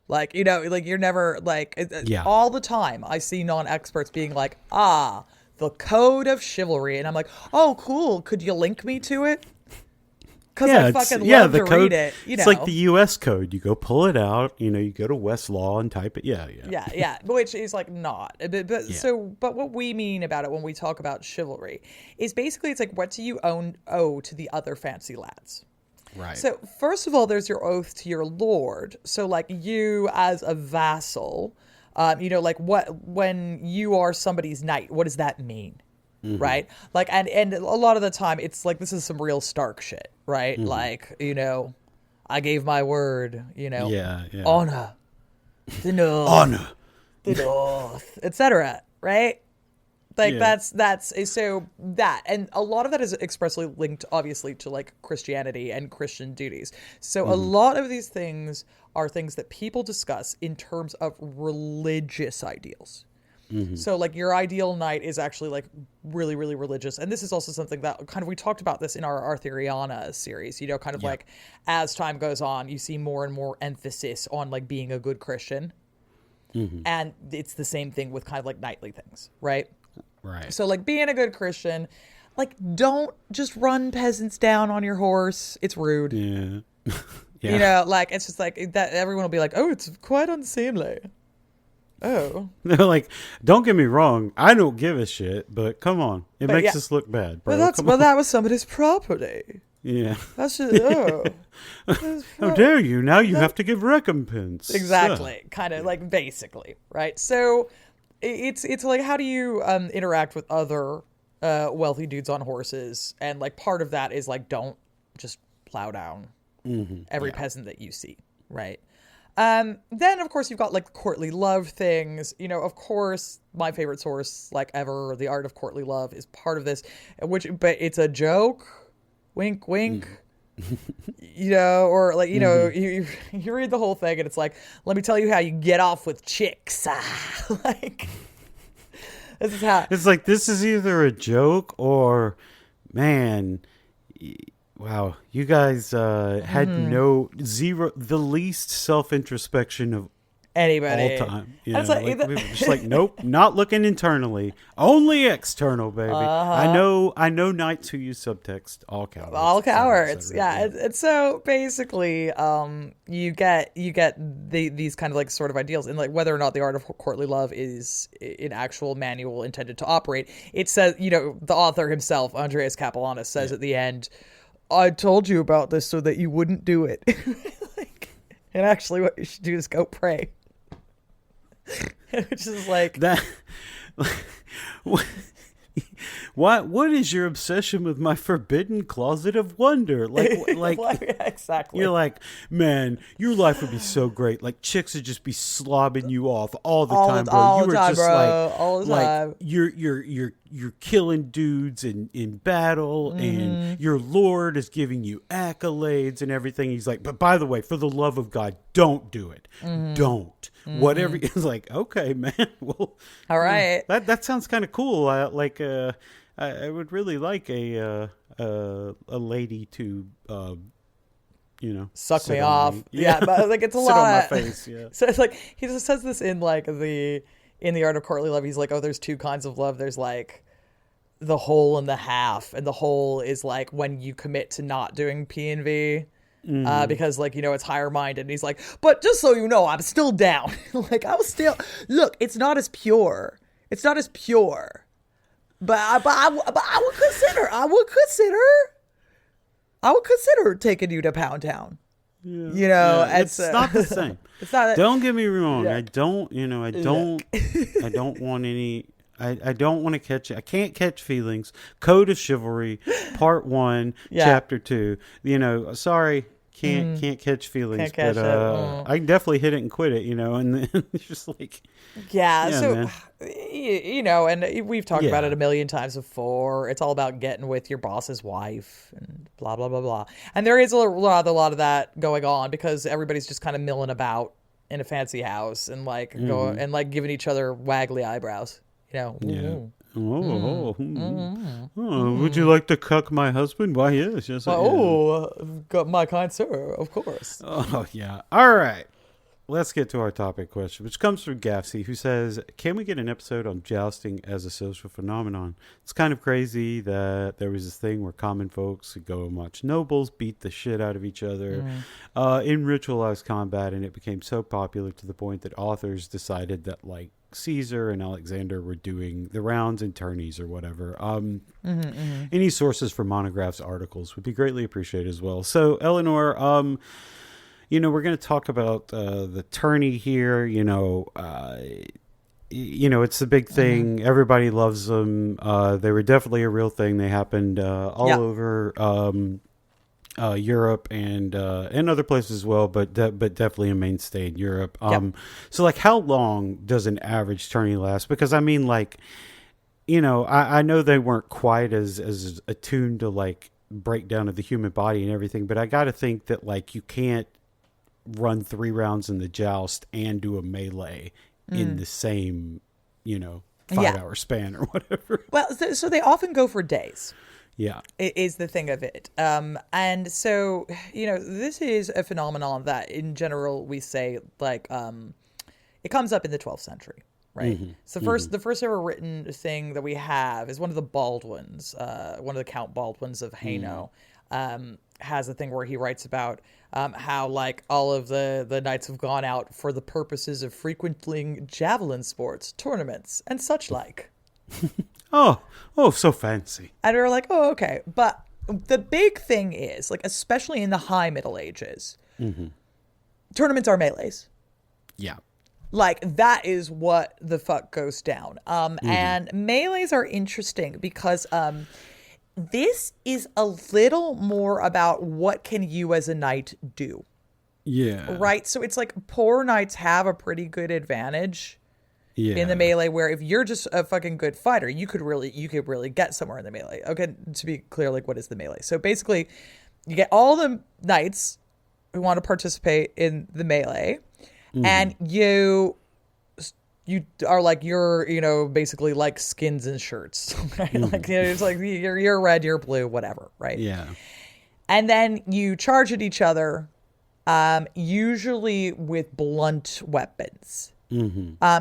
Like, like, you're never like, all the time I see non-experts being like, the code of chivalry. And I'm like, oh, cool. Could you link me to it? Because I fucking love to read it. It's like the U.S. code. You go pull it out. You go to Westlaw and type it. Yeah. Which is like not. But what we mean about it when we talk about chivalry is basically, it's like, what do you owe to the other fancy lads? Right. So first of all, there's your oath to your lord. So like, you as a vassal, like, when you are somebody's knight, what does that mean? Right? Like, and a lot of the time it's like, this is some real Stark shit, right? Like, I gave my word, honor, the north, etc. Right? Like, that's so that, and a lot of that is expressly linked, obviously, to like Christianity and Christian duties. So a lot of these things are things that people discuss in terms of religious ideals. So like, your ideal knight is actually like really, really religious. And this is also something that kind of, we talked about this in our Arthuriana series, kind of like, as time goes on, you see more and more emphasis on like being a good Christian. And it's the same thing with kind of like knightly things, right? Right. So like being a good Christian, like don't just run peasants down on your horse. It's rude. Yeah. You know, like it's just like that. Everyone will be like, "Oh, it's quite unseemly." Oh, They're like, don't get me wrong, I don't give a shit, but come on, it But makes yeah. us look bad, bro. well, Come on. that was somebody's property. Yeah. That's just How dare you? Now you have to give recompense. exactly, kind of like basically, right? So it's like how do you interact with other wealthy dudes on horses, and like part of that is like don't just plow down every peasant that you see, right? Then of course you've got like courtly love things. You know, of course, my favorite source like ever, The Art of Courtly Love, is part of this, but it's a joke. Wink, wink. You know, or like, you know, you read the whole thing and it's like, let me tell you how you get off with chicks. Like, this is how. It's like, this is either a joke or, man, wow, you guys had the least self-introspection of Anybody. all time. You That's know, like- we were just like, nope, not looking internally, only external, baby. I know knights who use subtext, all cowards. All et cetera, cowards, et cetera. yeah. And so basically, you get these kind of like sort of ideals, and like whether or not The Art of Courtly Love is an actual manual intended to operate. It says, you know, the author himself, Andreas Capellanus, says at the end, "I told you about this so that you wouldn't do it." Like, and actually, what you should do is go pray. Which is like That. What is your obsession with my forbidden closet of wonder? Like well, yeah, exactly. you're like, man, your life would be so great. Like chicks would just be slobbing you off all the All time, the- bro. all You the were time, just bro. like, All the time. like you're killing dudes in battle, and your lord is giving you accolades and everything. He's like, but by the way, for the love of God, don't do it. Don't. Whatever. It's like, okay, man. Well, All right. that sounds kind of cool. I would really like a lady to you know, Suck sit me on off. me. Yeah, but like it's a Sit lot. on my face. Yeah. So it's like he just says this in like in the Art of Courtly Love. He's like, oh, there's two kinds of love. There's like the whole and the half, and the whole is like when you commit to not doing P and V. Because like, you know, it's higher minded. And he's like, but just so you know, I'm still down. Like I was still, look, it's not as pure. It's not as pure. But I would consider taking you to Pound Town. Yeah. You know, Yeah, it's not the same. It's not. Don't get me wrong. Yeah. I don't want any. I don't want to catch. I can't catch feelings. Code of Chivalry, Part 1, Yeah. Chapter 2. You know, sorry, can't catch feelings. Can't catch but it. I can definitely hit it and quit it. You know, and then it's just like, Yeah, Yeah, so man. you know, and we've talked about Yeah. it a million times before. It's all about getting with your boss's wife and blah blah blah blah. And there is a lot of that going on because everybody's just kind of milling about in a fancy house and like going and like giving each other waggly eyebrows. You know. yeah. Ooh. Would you like to cuck my husband? Why, yes, yes. I am. Oh, got my kind sir, of course. Oh, yeah. All right. Let's get to our topic question, which comes from Gaffsey, who says, can we get an episode on jousting as a social phenomenon? It's kind of crazy that there was this thing where common folks would go and watch nobles beat the shit out of each other in ritualized combat, and it became so popular to the point that authors decided that, like, Caesar and Alexander were doing the rounds in tourneys or whatever. Any sources for monographs, articles would be greatly appreciated as well. So, Eleanor, you know, we're going to talk about the tourney here. You know, it's the big thing. Everybody loves them. They were definitely a real thing. They happened all over Europe and other places as well, but definitely a mainstay in Europe. So, like, how long does an average tourney last? Because, I mean, like, you know, I know they weren't quite as attuned to, like, breakdown of the human body and everything, but I got to think that, like, you can't run 3 rounds in the joust and do a melee in the same, you know, 5-hour span or whatever. Well, so they often go for days. Yeah. Is the thing of it. And so, you know, this is a phenomenon that in general we say, like, it comes up in the 12th century, right? It's the first ever written thing that we have is one of the Baldwins, one of the Count Baldwins of Hainaut, has a thing where he writes about how like all of the knights have gone out for the purposes of frequenting javelin sports, tournaments, and such like. Oh, so fancy. And we're like, oh, okay. But the big thing is, like, especially in the High Middle Ages, tournaments are melees. Yeah. Like, that is what the fuck goes down. And melees are interesting because this is a little more about what can you as a knight do. Yeah. Right? So it's like poor knights have a pretty good advantage in the melee, where if you're just a fucking good fighter, you could really get somewhere in the melee. Okay, to be clear, like, what is the melee? So basically, you get all the knights who want to participate in the melee, and you are like, you're, you know, basically like skins and shirts, right? Like, you know, it's like you're red, you're blue, whatever, right? Yeah. And then you charge at each other, usually with blunt weapons.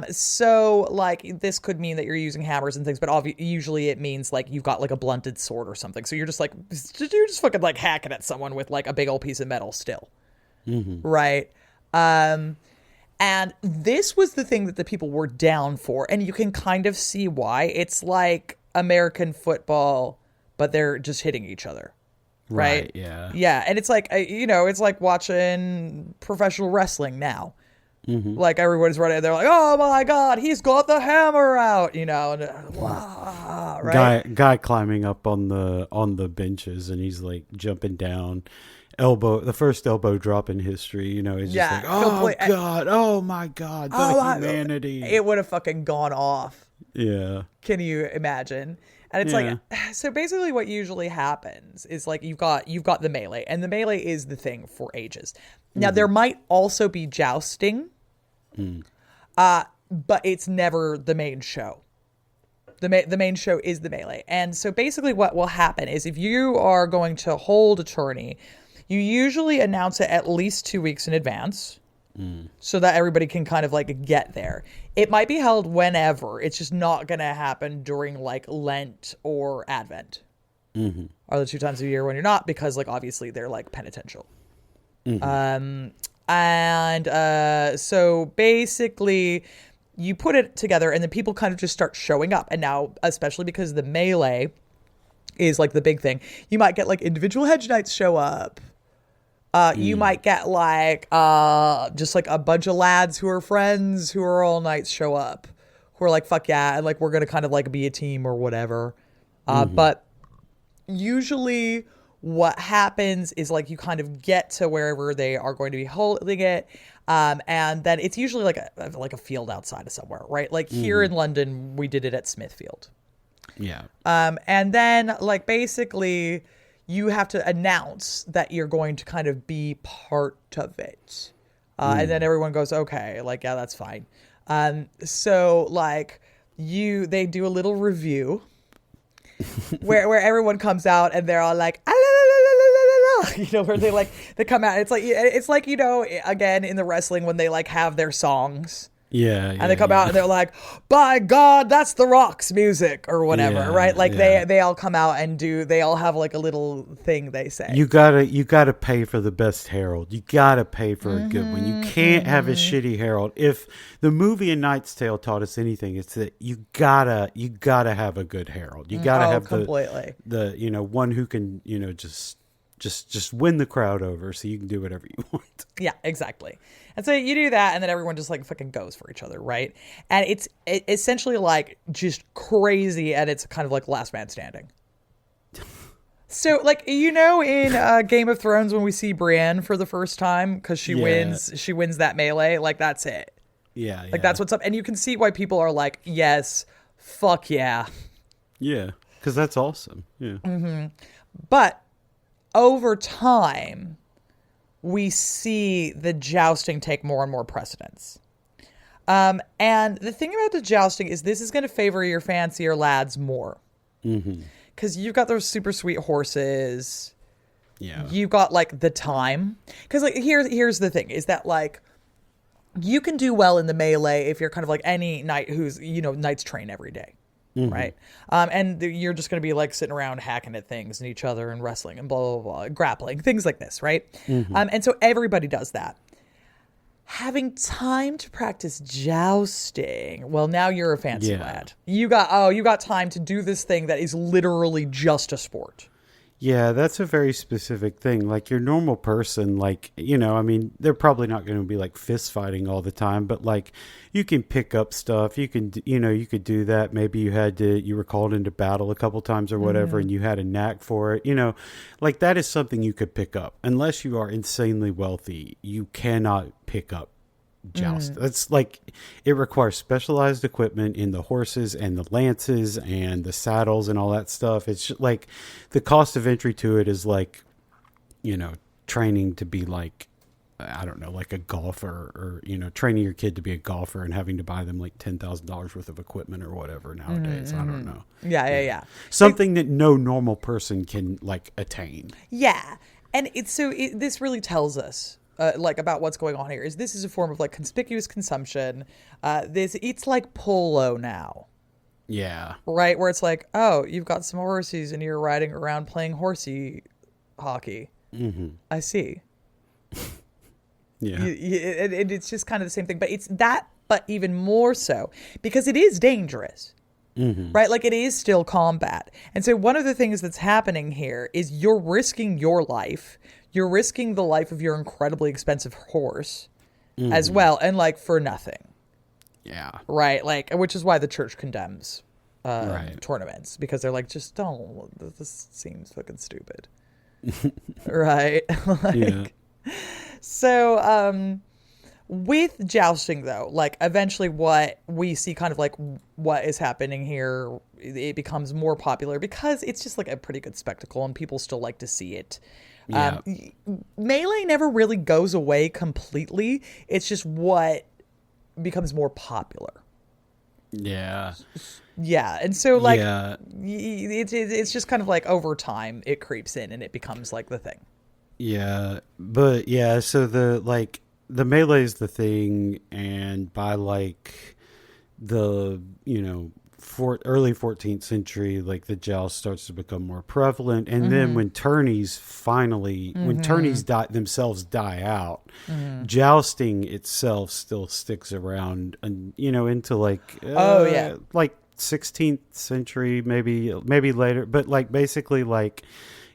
So like this could mean that you're using hammers and things, but usually it means like you've got like a blunted sword or something. So you're just fucking like hacking at someone with like a big old piece of metal still. Right. And this was the thing that the people were down for. And you can kind of see why. It's like American football, but they're just hitting each other. Right. Yeah. Yeah. And it's like, you know, it's like watching professional wrestling now. Like everyone's running, they're like, "Oh my God, he's got the hammer out!" You know, and, right? Guy climbing up on the benches, and he's like jumping down, the first elbow drop in history. You know, he's just like, "Oh God, oh my God, the humanity!" It would have fucking gone off. Yeah. Can you imagine? And it's like, so basically what usually happens is like you've got the melee, and the melee is the thing for ages. Now there might also be jousting, but it's never the main show. The main show is the melee. And so basically what will happen is if you are going to hold a tourney, you usually announce it at least 2 weeks in advance. So that everybody can kind of like get there. It might be held whenever. It's just not going to happen during like Lent or Advent. Are the 2 times a year when you're not, because like obviously they're like penitential. So basically you put it together and then people kind of just start showing up. And now, especially because the melee is like the big thing, you might get like individual hedge knights show up. You might get like just like a bunch of lads who are friends who are all knights show up, who are like, fuck yeah, and like we're gonna kind of like be a team or whatever. But usually what happens is like you kind of get to wherever they are going to be holding it, and then it's usually like a field outside of somewhere, right? Like here in London, we did it at Smithfield. Yeah. And then like basically you have to announce that you're going to kind of be part of it. And then everyone goes, okay, like, yeah, that's fine. So like they do a little review where everyone comes out and they're all like, ah, la, la, la, la, la, la, you know, where they come out. It's like, you know, again, in the wrestling when they like have their songs. Yeah, and they come out and they're like, by God, that's the Rock's music or whatever, right? Like they all come out and they all have like a little thing they say. You gotta pay for the best herald. You gotta pay for a good one. You can't have a shitty herald. If the movie A Knight's Tale taught us anything, it's that you gotta have a good herald. You gotta have the you know, one who can, you know, just win the crowd over so you can do whatever you want. Yeah, exactly. And so you do that and then everyone just like fucking goes for each other, right? And it's essentially like just crazy, and it's kind of like last man standing. So like, you know, in Game of Thrones when we see Brienne for the first time because she wins that melee, like that's it. Yeah. Like that's what's up. And you can see why people are like, yes, fuck yeah. Yeah, because that's awesome. Yeah. But over time, we see the jousting take more and more precedence. And the thing about the jousting is this is going to favor your fancier lads more. Because you've got those super sweet horses. Yeah. You've got like the time. Because like here's the thing is that like you can do well in the melee if you're kind of like any knight who's, knights train every day. Right. And you're just going to be like sitting around hacking at things and each other and wrestling and blah, blah, blah, grappling, things like this. Right. And so everybody does that. Having time to practice jousting. Well, now you're a fancy lad. You got time to do this thing that is literally just a sport. Yeah, that's a very specific thing. Like your normal person, like, I mean, they're probably not going to be like fist fighting all the time, but like you can pick up stuff. You can, you could do that. Maybe you were called into battle a couple times or whatever, and you had a knack for it. Like that is something you could pick up. Unless you are insanely wealthy, you cannot pick up joust. That's like, it requires specialized equipment in the horses and the lances and the saddles and all that stuff. It's just like the cost of entry to it is like, training to be like, I don't know, like a golfer, or, training your kid to be a golfer and having to buy them like $10,000 worth of equipment or whatever nowadays. I don't know. Yeah. Something that no normal person can like attain. Yeah. And this really tells us about what's going on here is this is a form of like conspicuous consumption. It's like polo now. Yeah. Right. Where it's like, oh, you've got some horses and you're riding around playing horsey hockey. I see. Yeah. It's just kind of the same thing, but it's that, but even more so because it is dangerous. Right? Like it is still combat. And so one of the things that's happening here is you're risking your life. You're risking the life of your incredibly expensive horse as well. And like for nothing. Yeah. Right. Like, which is why the church condemns tournaments, because they're like, just don't, this seems fucking stupid. Right. So, with jousting though, like eventually what we see kind of like what is happening here, it becomes more popular because it's just like a pretty good spectacle and people still like to see it. Yeah. Melee never really goes away completely. It's just what becomes more popular. Yeah. Yeah. And so like, Yeah. it's just kind of like over time it creeps in and it becomes like the thing. Yeah. But yeah, so the melee is the thing, and by like the, early 14th century, like the joust starts to become more prevalent. And then when tourneys themselves die out, jousting itself still sticks around, and into like like 16th century, maybe later, but like basically like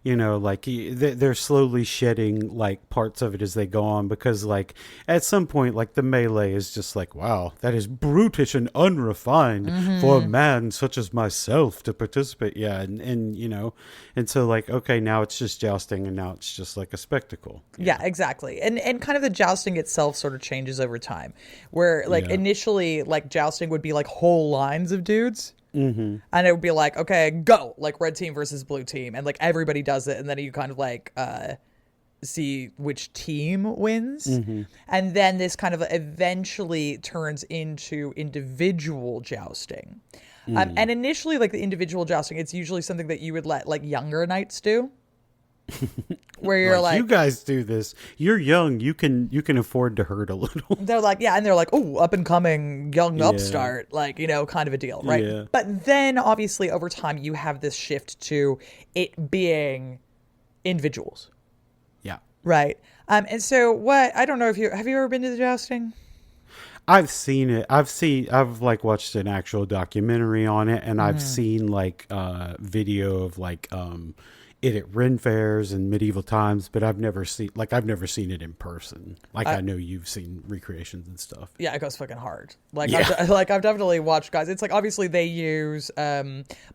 like they're slowly shedding like parts of it as they go on, because like at some point like the melee is just like, wow, that is brutish and unrefined for a man such as myself to participate. Yeah. And and so like, okay, now it's just jousting, and now it's just like a spectacle. Yeah, exactly. And kind of the jousting itself sort of changes over time, where like initially like jousting would be like whole lines of dudes. And it would be like, okay, go, like red team versus blue team, and like everybody does it, and then you kind of like see which team wins. And then this kind of eventually turns into individual jousting. And initially, like the individual jousting, it's usually something that you would let like younger knights do. Where you're like, you guys do this, you're young, you can afford to hurt a little. They're like, yeah, and they're like, oh, up and coming young upstart, like, kind of a deal, right? Yeah. But then obviously over time you have this shift to it being individuals. Yeah. Right. And so what, I don't know if have you ever been to the jousting? I've seen it. I've like watched an actual documentary on it, and I've seen like video of like it at Ren fairs in medieval times, but I've never seen it in person. Like I know you've seen recreations and stuff. Yeah, it goes fucking hard. Like I've definitely watched guys. It's like obviously they use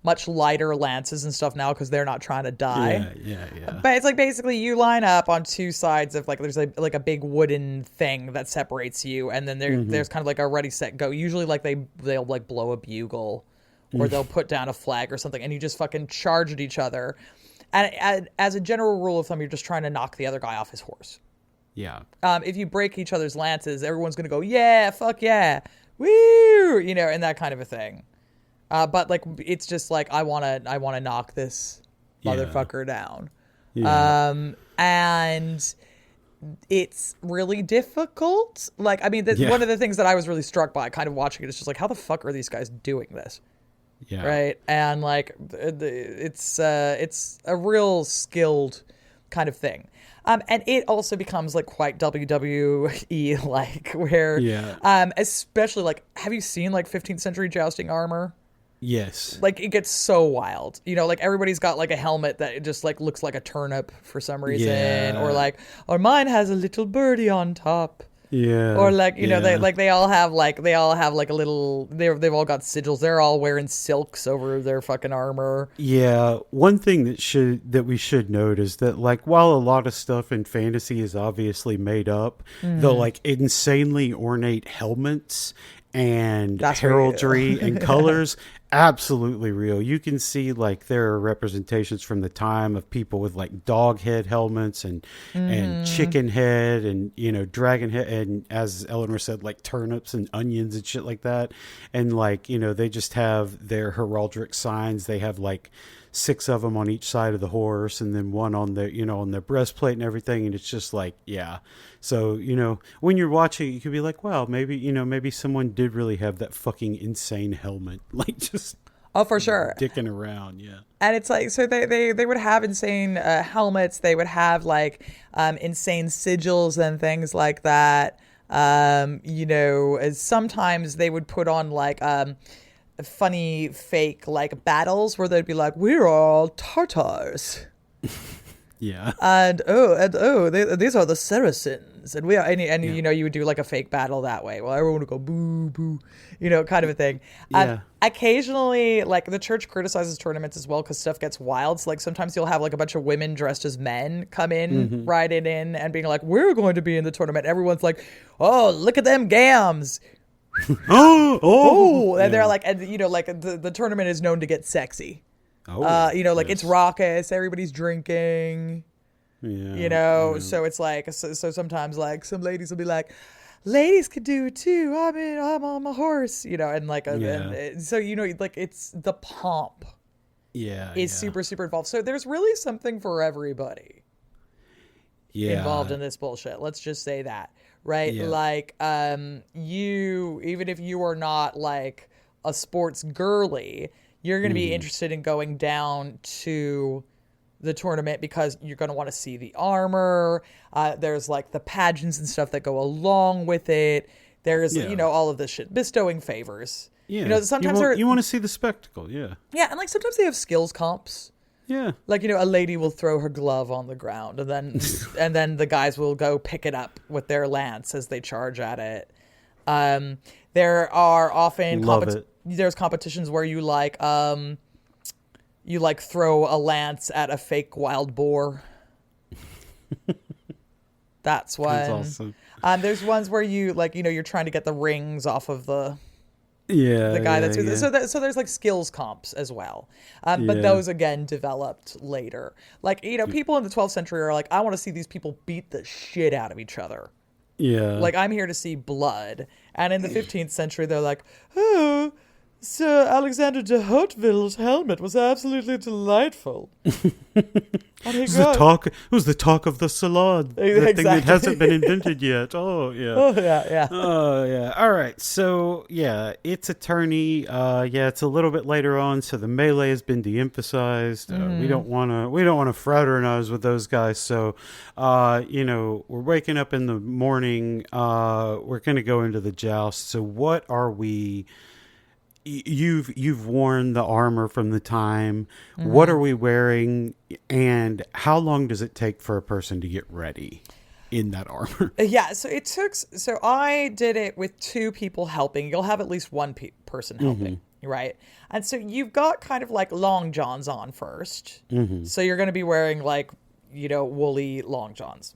much lighter lances and stuff now because they're not trying to die. Yeah. But it's like basically you line up on two sides of like there's like a big wooden thing that separates you, and then there's kind of like a ready set go. Usually like they'll like blow a bugle or they'll put down a flag or something, and you just fucking charge at each other. And as a general rule of thumb, you're just trying to knock the other guy off his horse. Yeah. If you break each other's lances, everyone's going to go, yeah, fuck yeah, woo, and that kind of a thing. But like, it's just like, I want to knock this motherfucker down. Yeah. And it's really difficult. Like, I mean, one of the things that I was really struck by kind of watching it is just like, how the fuck are these guys doing this? Yeah. Right. And like, it's a real skilled kind of thing. And it also becomes like quite WWE like, where, especially like, have you seen like 15th century jousting armor? Yes. Like, it gets so wild. You know, like, everybody's got, like, a helmet that just, like, looks like a turnip for some reason. Yeah. Or, like, or mine has a little birdie on top. Yeah. Or, like, you know, they all have, like, a little, they've all got sigils. They're all wearing silks over their fucking armor. Yeah. One thing that we should note is that, like, while a lot of stuff in fantasy is obviously made up, the, like, insanely ornate helmets and heraldry and colors, absolutely real. You can see like there are representations from the time of people with like dog head helmets and chicken head and, you know, dragon head, and as Eleanor said, like turnips and onions and shit like that. And like, you know, they just have their heraldic signs. They have like 6 of them on each side of the horse, and then one on their, you know, on their breastplate and everything. And it's just like, yeah. So, you know, when you're watching, you could be like, wow, maybe, you know, maybe someone did really have that fucking insane helmet, like just for sure, dicking around. Yeah. And it's like, so they would have insane helmets. They would have like insane sigils and things like that. You know, sometimes they would put on like funny fake like battles where they'd be like, we're all Tartars. Yeah. And these are the Saracens, and we are, and you know, you would do like a fake battle that way. Well, everyone would go boo boo, you know, kind of a thing. Yeah. Occasionally, like the church criticizes tournaments as well because stuff gets wild. So like sometimes you'll have like a bunch of women dressed as men come in, riding in, and being like, "We're going to be in the tournament." Everyone's like, "Oh, look at them gams." And they're like, and you know, like the tournament is known to get sexy. You know, like it's raucous, everybody's drinking, you know, so it's like, so sometimes like some ladies will be like, ladies could do it too. I mean, I'm on my horse, you know, and like, so, you know, like it's the pomp is super, super involved. So there's really something for everybody involved in this bullshit. Let's just say that, right? Yeah. Like, you, even if you are not like a sports girly, you're going to be interested in going down to the tournament because you're going to want to see the armor. There's like the pageants and stuff that go along with it. There's, you know, all of this shit. Bestowing favors. Yeah. You know, sometimes you want to see the spectacle. Yeah. Yeah. And like sometimes they have skills comps. Yeah. Like, you know, a lady will throw her glove on the ground and then and then the guys will go pick it up with their lance as they charge at it. There are often there's competitions where you like throw a lance at a fake wild boar. That's one. That's awesome. There's ones where you like, you know, you're trying to get the rings off of the guy that's so there's like skills comps as well. But those again developed later. Like, you know, people in the 12th century are like, I want to see these people beat the shit out of each other. Yeah. Like, I'm here to see blood. And in the 15th century, they're like, oh, Sir Alexander de Hauteville's helmet was absolutely delightful. It was the talk of the salon. The thing that hasn't been invented yet. Oh, yeah. Oh, yeah. Oh, yeah. All right. So, yeah, it's a tourney. It's a little bit later on, so the melee has been de-emphasized. We don't want to fraternize with those guys. So, you know, we're waking up in the morning. We're going to go into the joust. So, what are we? You've worn the armor from the time. What are we wearing, and how long does it take for a person to get ready in that armor? So I did it with 2 people helping. You'll have at least one person helping, right? And so you've got kind of like long johns on first. So you're going to be wearing like, you know, woolly long johns.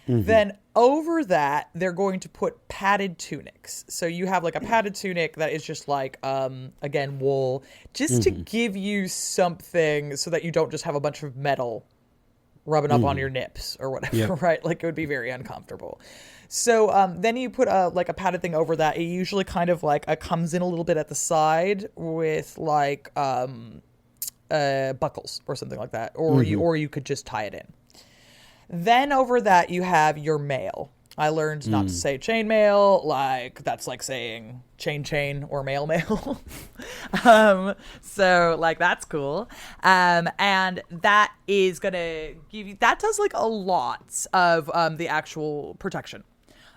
Then over that, they're going to put padded tunics. So you have like a padded tunic that is just like, again, wool, just to give you something so that you don't just have a bunch of metal rubbing up on your nips or whatever, right? Like, it would be very uncomfortable. So then you put like a padded thing over that. It usually kind of like comes in a little bit at the side with like buckles or something like that. Or you could just tie it in. Then over that, you have your mail. I learned not to say chainmail, like that's like saying chain or mail. So like that's cool. And that is gonna give you, that does like a lot of the actual protection.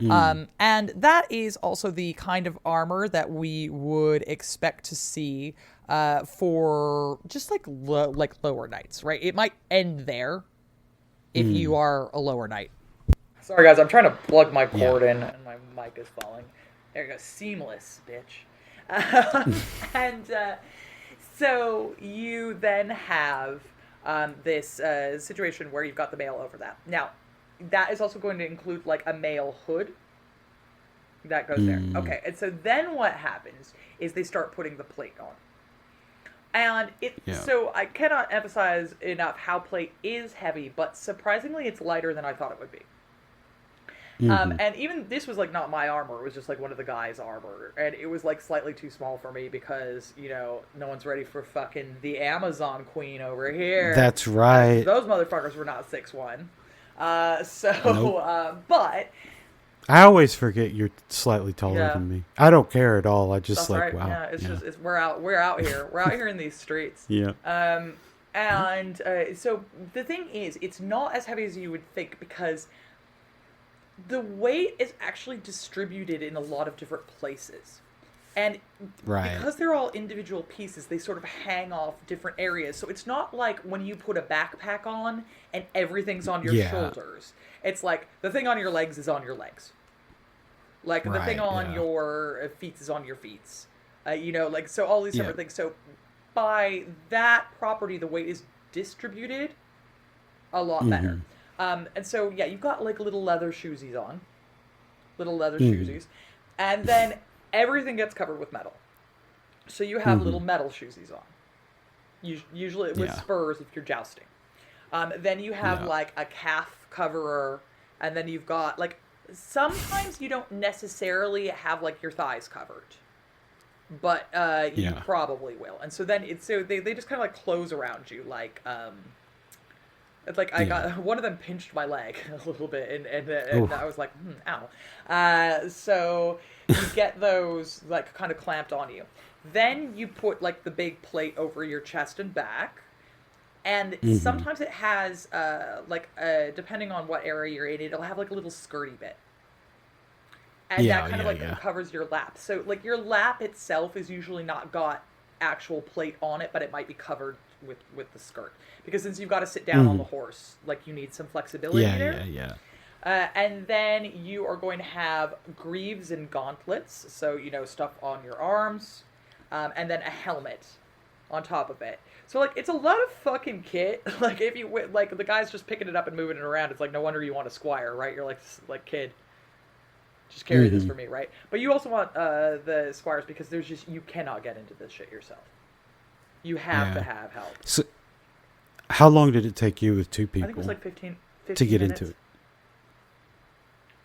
And that is also the kind of armor that we would expect to see for just like lower knights, right? It might end there if you are a lower knight. Sorry guys, I'm trying to plug my cord in and my mic is falling. There you go, seamless, bitch. And so you then have this situation where you've got the mail over that. Now, that is also going to include like a mail hood. That goes there. Okay, and so then what happens is they start putting the plate on. And so I cannot emphasize enough how plate is heavy, but surprisingly it's lighter than I thought it would be. And even this was like not my armor, it was just like one of the guys' armor. And it was like slightly too small for me because, you know, no one's ready for fucking the Amazon queen over here. That's right. Those motherfuckers were not 6'1". Nope. But I always forget you're slightly taller than me. I don't care at all. I just that's like, right. wow. Yeah, it's just we're out here. We're out here in these streets. Yeah. And so the thing is, it's not as heavy as you would think because the weight is actually distributed in a lot of different places. And because they're all individual pieces, they sort of hang off different areas. So it's not like when you put a backpack on and everything's on your shoulders. It's like the thing on your legs is on your legs. Like the thing on your feet is on your feet. You know, like, so all these different things. So by that property, the weight is distributed a lot better. And so, yeah, you've got like little leather shoesies on. Little leather shoesies. And then everything gets covered with metal. So you have little metal shoesies on. Usually with spurs if you're jousting. Then you have like a calf coverer. And then you've got like, sometimes you don't necessarily have like your thighs covered. But you probably will. And so then they just kind of like close around you. Like, it's like I got one of them pinched my leg a little bit, and I was like, ow. So you get those like kind of clamped on you. Then you put like the big plate over your chest and back, and sometimes it has depending on what area you're in, it'll have like a little skirty bit, and that kind of covers your lap. So like your lap itself is usually not got actual plate on it, but it might be covered with the skirt, because since you've got to sit down on the horse, like you need some flexibility there. And then you are going to have greaves and gauntlets, so you know, stuff on your arms, and then a helmet on top of it. So like it's a lot of fucking kit. Like if you like the guy's just picking it up and moving it around, it's like no wonder you want a squire, right? You're like kid, just carry this for me, right? But you also want the squires because there's just, you cannot get into this shit yourself. You have to have help. So, how long did it take you with two people? I think it was like 15 to get minutes. into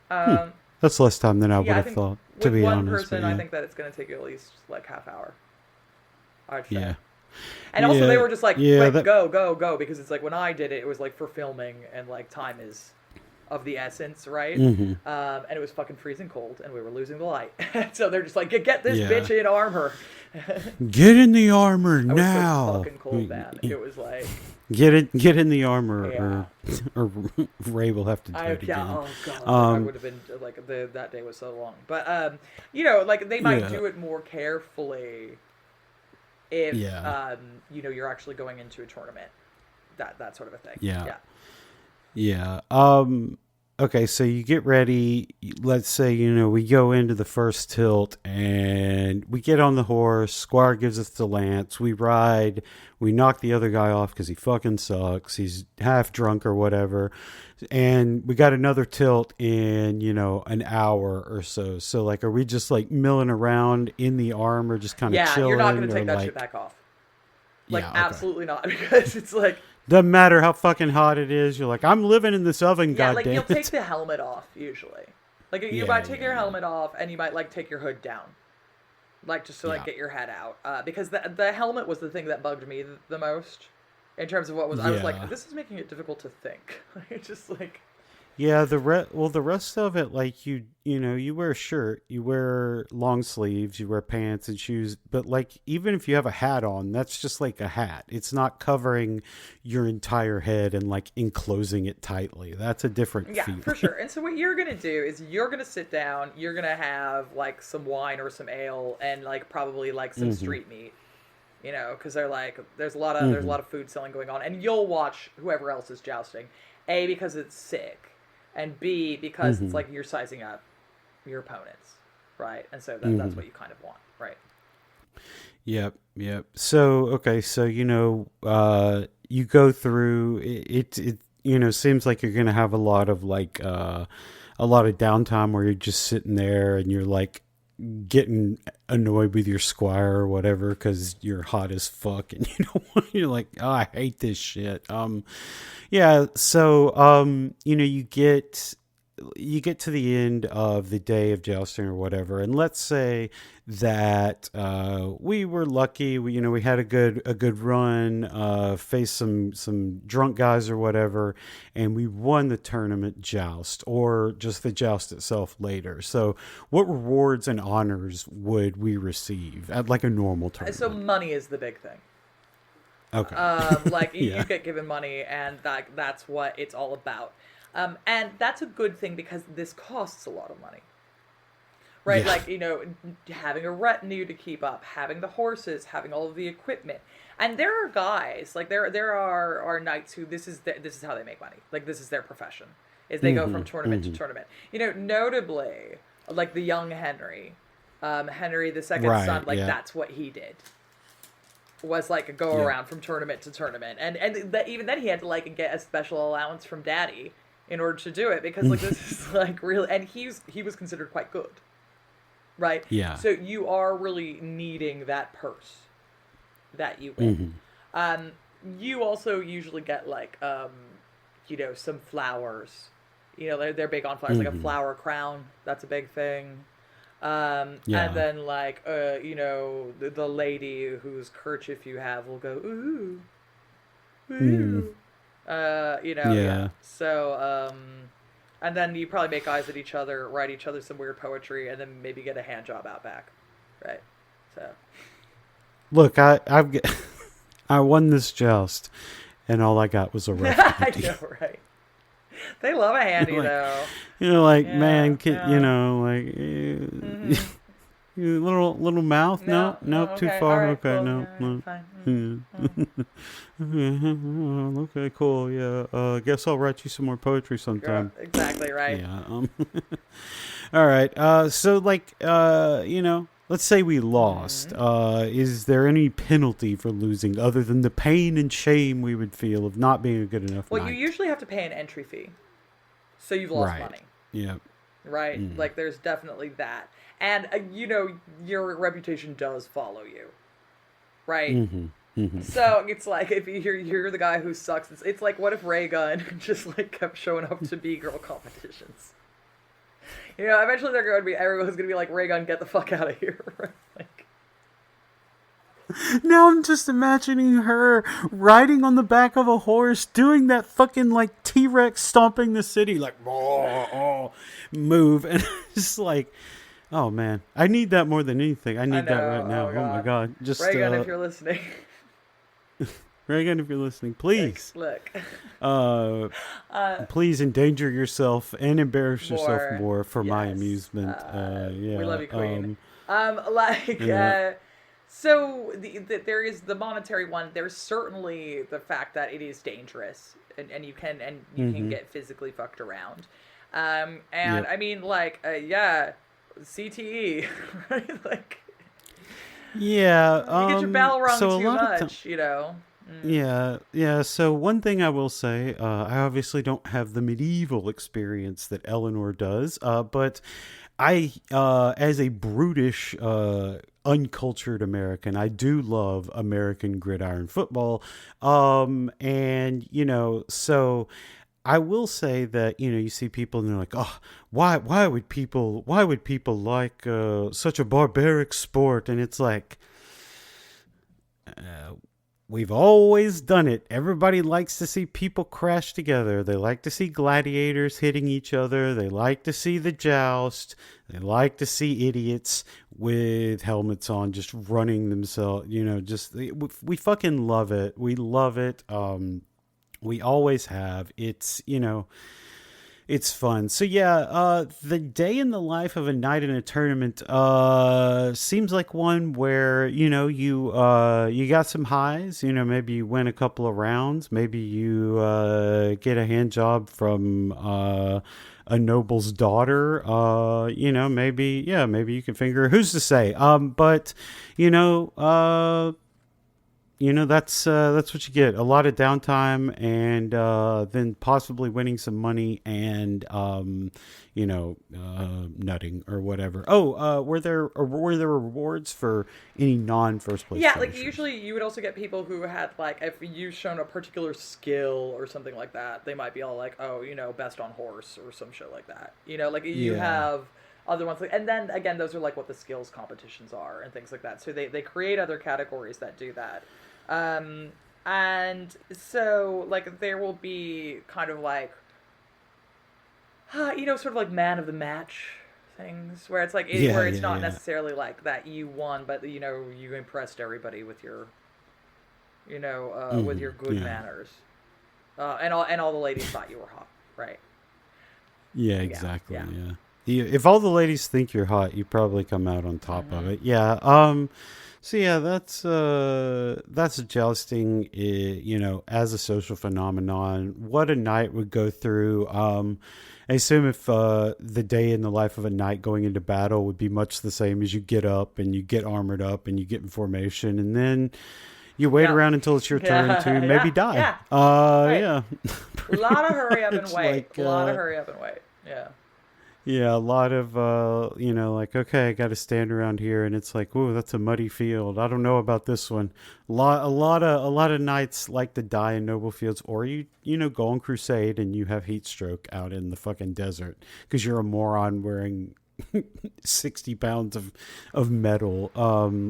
it. That's less time than I would have thought, to be honest. With one person, I think that it's going to take you at least like half hour. I'd say. Yeah. And also they were just like, quick, go, because it's like when I did it, it was like for filming and like time is of the essence, right? And it was fucking freezing cold and we were losing the light. So they're just like, get this bitch in armor. Get in the armor now. I was so fucking cold, man. It was like, get in the armor, or Ray will have to do it again. Oh god, I would have been like that day was so long. But you know, like they might do it more carefully if you know, you're actually going into a tournament, that sort of a thing. Yeah. Okay, so you get ready. Let's say, you know, we go into the first tilt and we get on the horse. Squire gives us the lance. We ride. We knock the other guy off because he fucking sucks. He's half drunk or whatever. And we got another tilt in, you know, an hour or so. So, like, are we just, like, milling around in the armor, just kind of chilling? Yeah, you're not going to take that shit back off. Like, absolutely not. Because it's like... Doesn't matter how fucking hot it is. You're like, I'm living in this oven, goddamn. Like you'll take the helmet off usually. Like you might take your helmet off, and you might like take your hood down, like just to like get your head out. Because the helmet was the thing that bugged me the most. in terms of what was. I was Yeah. like, this is making it difficult to think. It's just like. Yeah, the rest of it, like you wear a shirt, you wear long sleeves, you wear pants and shoes, but like even if you have a hat on, that's just like a hat. It's not covering your entire head and like enclosing it tightly. That's a different Yeah, feeling. for sure. And so what you're gonna do is you're gonna sit down, you're gonna have like some wine or some ale and like probably like some street meat, because they're like there's a lot of food selling going on, and you'll watch whoever else is jousting, A, because it's sick, and B, because it's like you're sizing up your opponents, right? And so that's what you kind of want, right? Yep, yep. So okay, so you go through it. Seems like you're gonna have a lot of a lot of downtime where you're just sitting there and you're like getting annoyed with your squire or whatever because you're hot as fuck and you're like, oh, I hate this shit. Yeah. So you get to the end of the day of jousting or whatever, and let's say that we were lucky. We had a good run, faced some drunk guys or whatever, and we won the tournament joust or just the joust itself later. So, what rewards and honors would we receive at like a normal tournament? So money is the big thing. Okay. You get given money, and that's what it's all about. And that's a good thing because this costs a lot of money. Right? Yeah. Having a retinue to keep up, having the horses, having all of the equipment. And there are guys, like there are knights who this is how they make money. Like this is their profession. Is they go from tournament to tournament. Notably, like the young Henry, Henry the second's son, that's what he did. Was like go around from tournament to tournament. And even then he had to like get a special allowance from daddy in order to do it because like this is like really, and he was considered quite good. Right? Yeah. So you are really needing that purse that you win. You also usually get like some flowers. They're big on flowers, like a flower crown. That's a big thing. And then like the lady whose kerchief you have will go ooh, ooh. So and then you probably make eyes at each other, write each other some weird poetry, and then maybe get a hand job out back, right? So look, I won this joust, and all I got was a rough I know, right? They love a handy though. Man, little mouth. No, okay, too far. right, Okay, cool, no. fine. Okay, cool. Yeah. I guess I'll write you some more poetry sometime. Yeah, exactly right. Yeah. All right. So let's say we lost. Is there any penalty for losing other than the pain and shame we would feel of not being a good enough Well, knight? you usually have to pay an entry fee, so you've lost money. Yeah. Right? Like there's definitely that. And your reputation does follow you. Right? So it's like if you're the guy who sucks, it's like what if Raygun just like kept showing up to B-girl competitions? Eventually everyone's gonna be like, Raygun, get the fuck out of here. Like, now I'm just imagining her riding on the back of a horse, doing that fucking like T-Rex stomping the city, like move, and just like, oh man, I need that more than anything. I need that right now. Oh my god, just Raygun, if you're listening. Reagan, if you're listening, please look. Please endanger yourself and embarrass yourself more for my yes. amusement. We love you, Queen. So there is the monetary one. There's certainly the fact that it is dangerous, and you can get physically fucked around. I mean, CTE, right? Like, yeah, you get your bell rung too much, Yeah. So one thing I will say, I obviously don't have the medieval experience that Eleanor does, but I, as a brutish, uncultured American, I do love American gridiron football. So I will say that, you see people and they're like, oh, why would people like, such a barbaric sport? And it's like, we've always done it. Everybody likes to see people crash together. They like to see gladiators hitting each other. They like to see the joust. They like to see idiots with helmets on just running themselves. Just we fucking love it. We love it. We always have. It's fun. So yeah, the day in the life of a knight in a tournament seems like one where you got some highs. Maybe you win a couple of rounds. Maybe you get a hand job from a noble's daughter. Maybe you can finger. Who's to say? But that's what you get. A lot of downtime, and then possibly winning some money, and nutting or whatever. Oh, were there rewards for any non-first place? Yeah, finishers? like usually you would also get people who had like if you've shown a particular skill or something like that, they might be all like, oh, best on horse or some shit like that. Like you have other ones, and then again, those are like what the skills competitions are and things like that. So they create other categories that do that. And so like there will be kind of like, sort of like man of the match things where it's like, where it's not necessarily like that you won, but you impressed everybody with your, with your good manners, and all the ladies thought you were hot, right? Yeah, exactly. Yeah. If all the ladies think you're hot, you probably come out on top of it. Yeah. So yeah, that's jousting, as a social phenomenon. What a knight would go through. I assume if the day in the life of a knight going into battle would be much the same as you get up and you get armored up and you get in formation and then you wait around until it's your turn to maybe die. Yeah. Yeah. A lot of hurry up and wait. Like, a lot of hurry up and wait. Yeah. Yeah, a lot of, like, okay, I got to stand around here, and it's like, ooh, that's a muddy field. I don't know about this one. A lot of knights like to die in noble fields, or you go on crusade and you have heat stroke out in the fucking desert because you're a moron wearing 60 pounds of metal,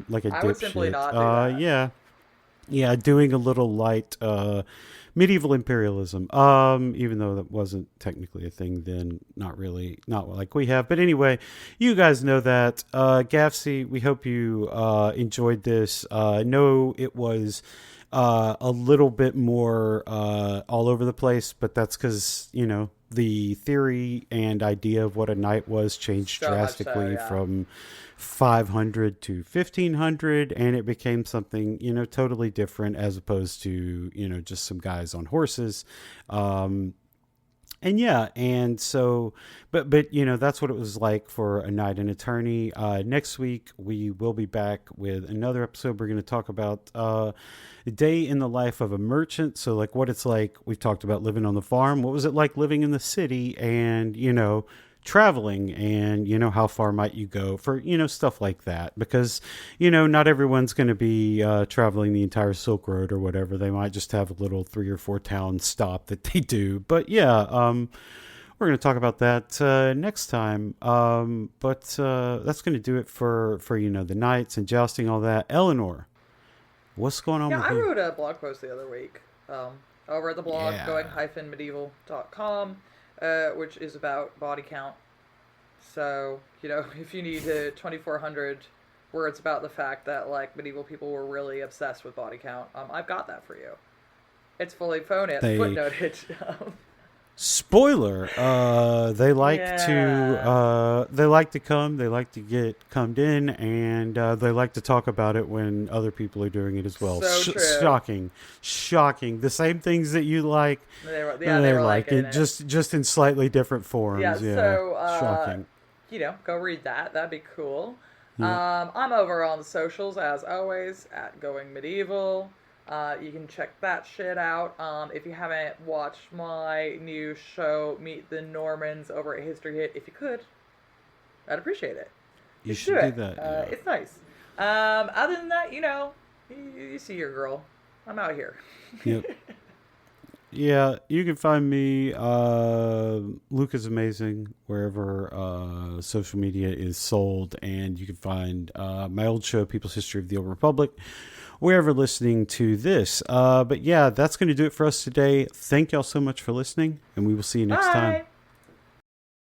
like a dipshit. I would simply not do that. Yeah, doing a little light medieval imperialism, even though that wasn't technically a thing then, not like we have. But anyway, you guys know that. Gaffsey, we hope you enjoyed this. I know it was a little bit more all over the place, but that's because, the theory and idea of what a knight was changed drastically from 500 to 1500, and it became something totally different as opposed to just some guys on horses. And so, but that's what it was like for a knight and attorney. Next week we will be back with another episode. We're going to talk about a day in the life of a merchant. So like what it's like. We've talked about living on the farm. What was it like living in the city, and traveling, and how far might you go for stuff like that, because not everyone's going to be traveling the entire Silk Road or whatever. They might just have a little 3 or 4 town stop that they do. But we're going to talk about that next time. But that's going to do it for the knights and jousting, all that. Eleanor, what's going on with you? I wrote a blog post the other week over at the blog going-medieval.com, which is about body count. So, if you need 2,400 words about the fact that, like, medieval people were really obsessed with body count, I've got that for you. It's fully footnoted. Spoiler, they like to come, they like to get cummed in, and they like to talk about it when other people are doing it as well. So true. Shocking. The same things that you like, they were like it, just in slightly different forms. Yeah, so, shocking. Go read that. That'd be cool. Yeah. I'm over on the socials, as always, at Going Medieval. You can check that shit out. If you haven't watched my new show, Meet the Normans, over at History Hit, if you could, I'd appreciate it. You should do that. Yeah. It's nice. Other than that, you see your girl. I'm out here. Yep. Yeah, you can find me, Luke is Amazing, wherever social media is sold. And you can find my old show, People's History of the Old Republic, wherever listening to this. But yeah, that's going to do it for us today. Thank y'all so much for listening, and we will see you next time. Bye.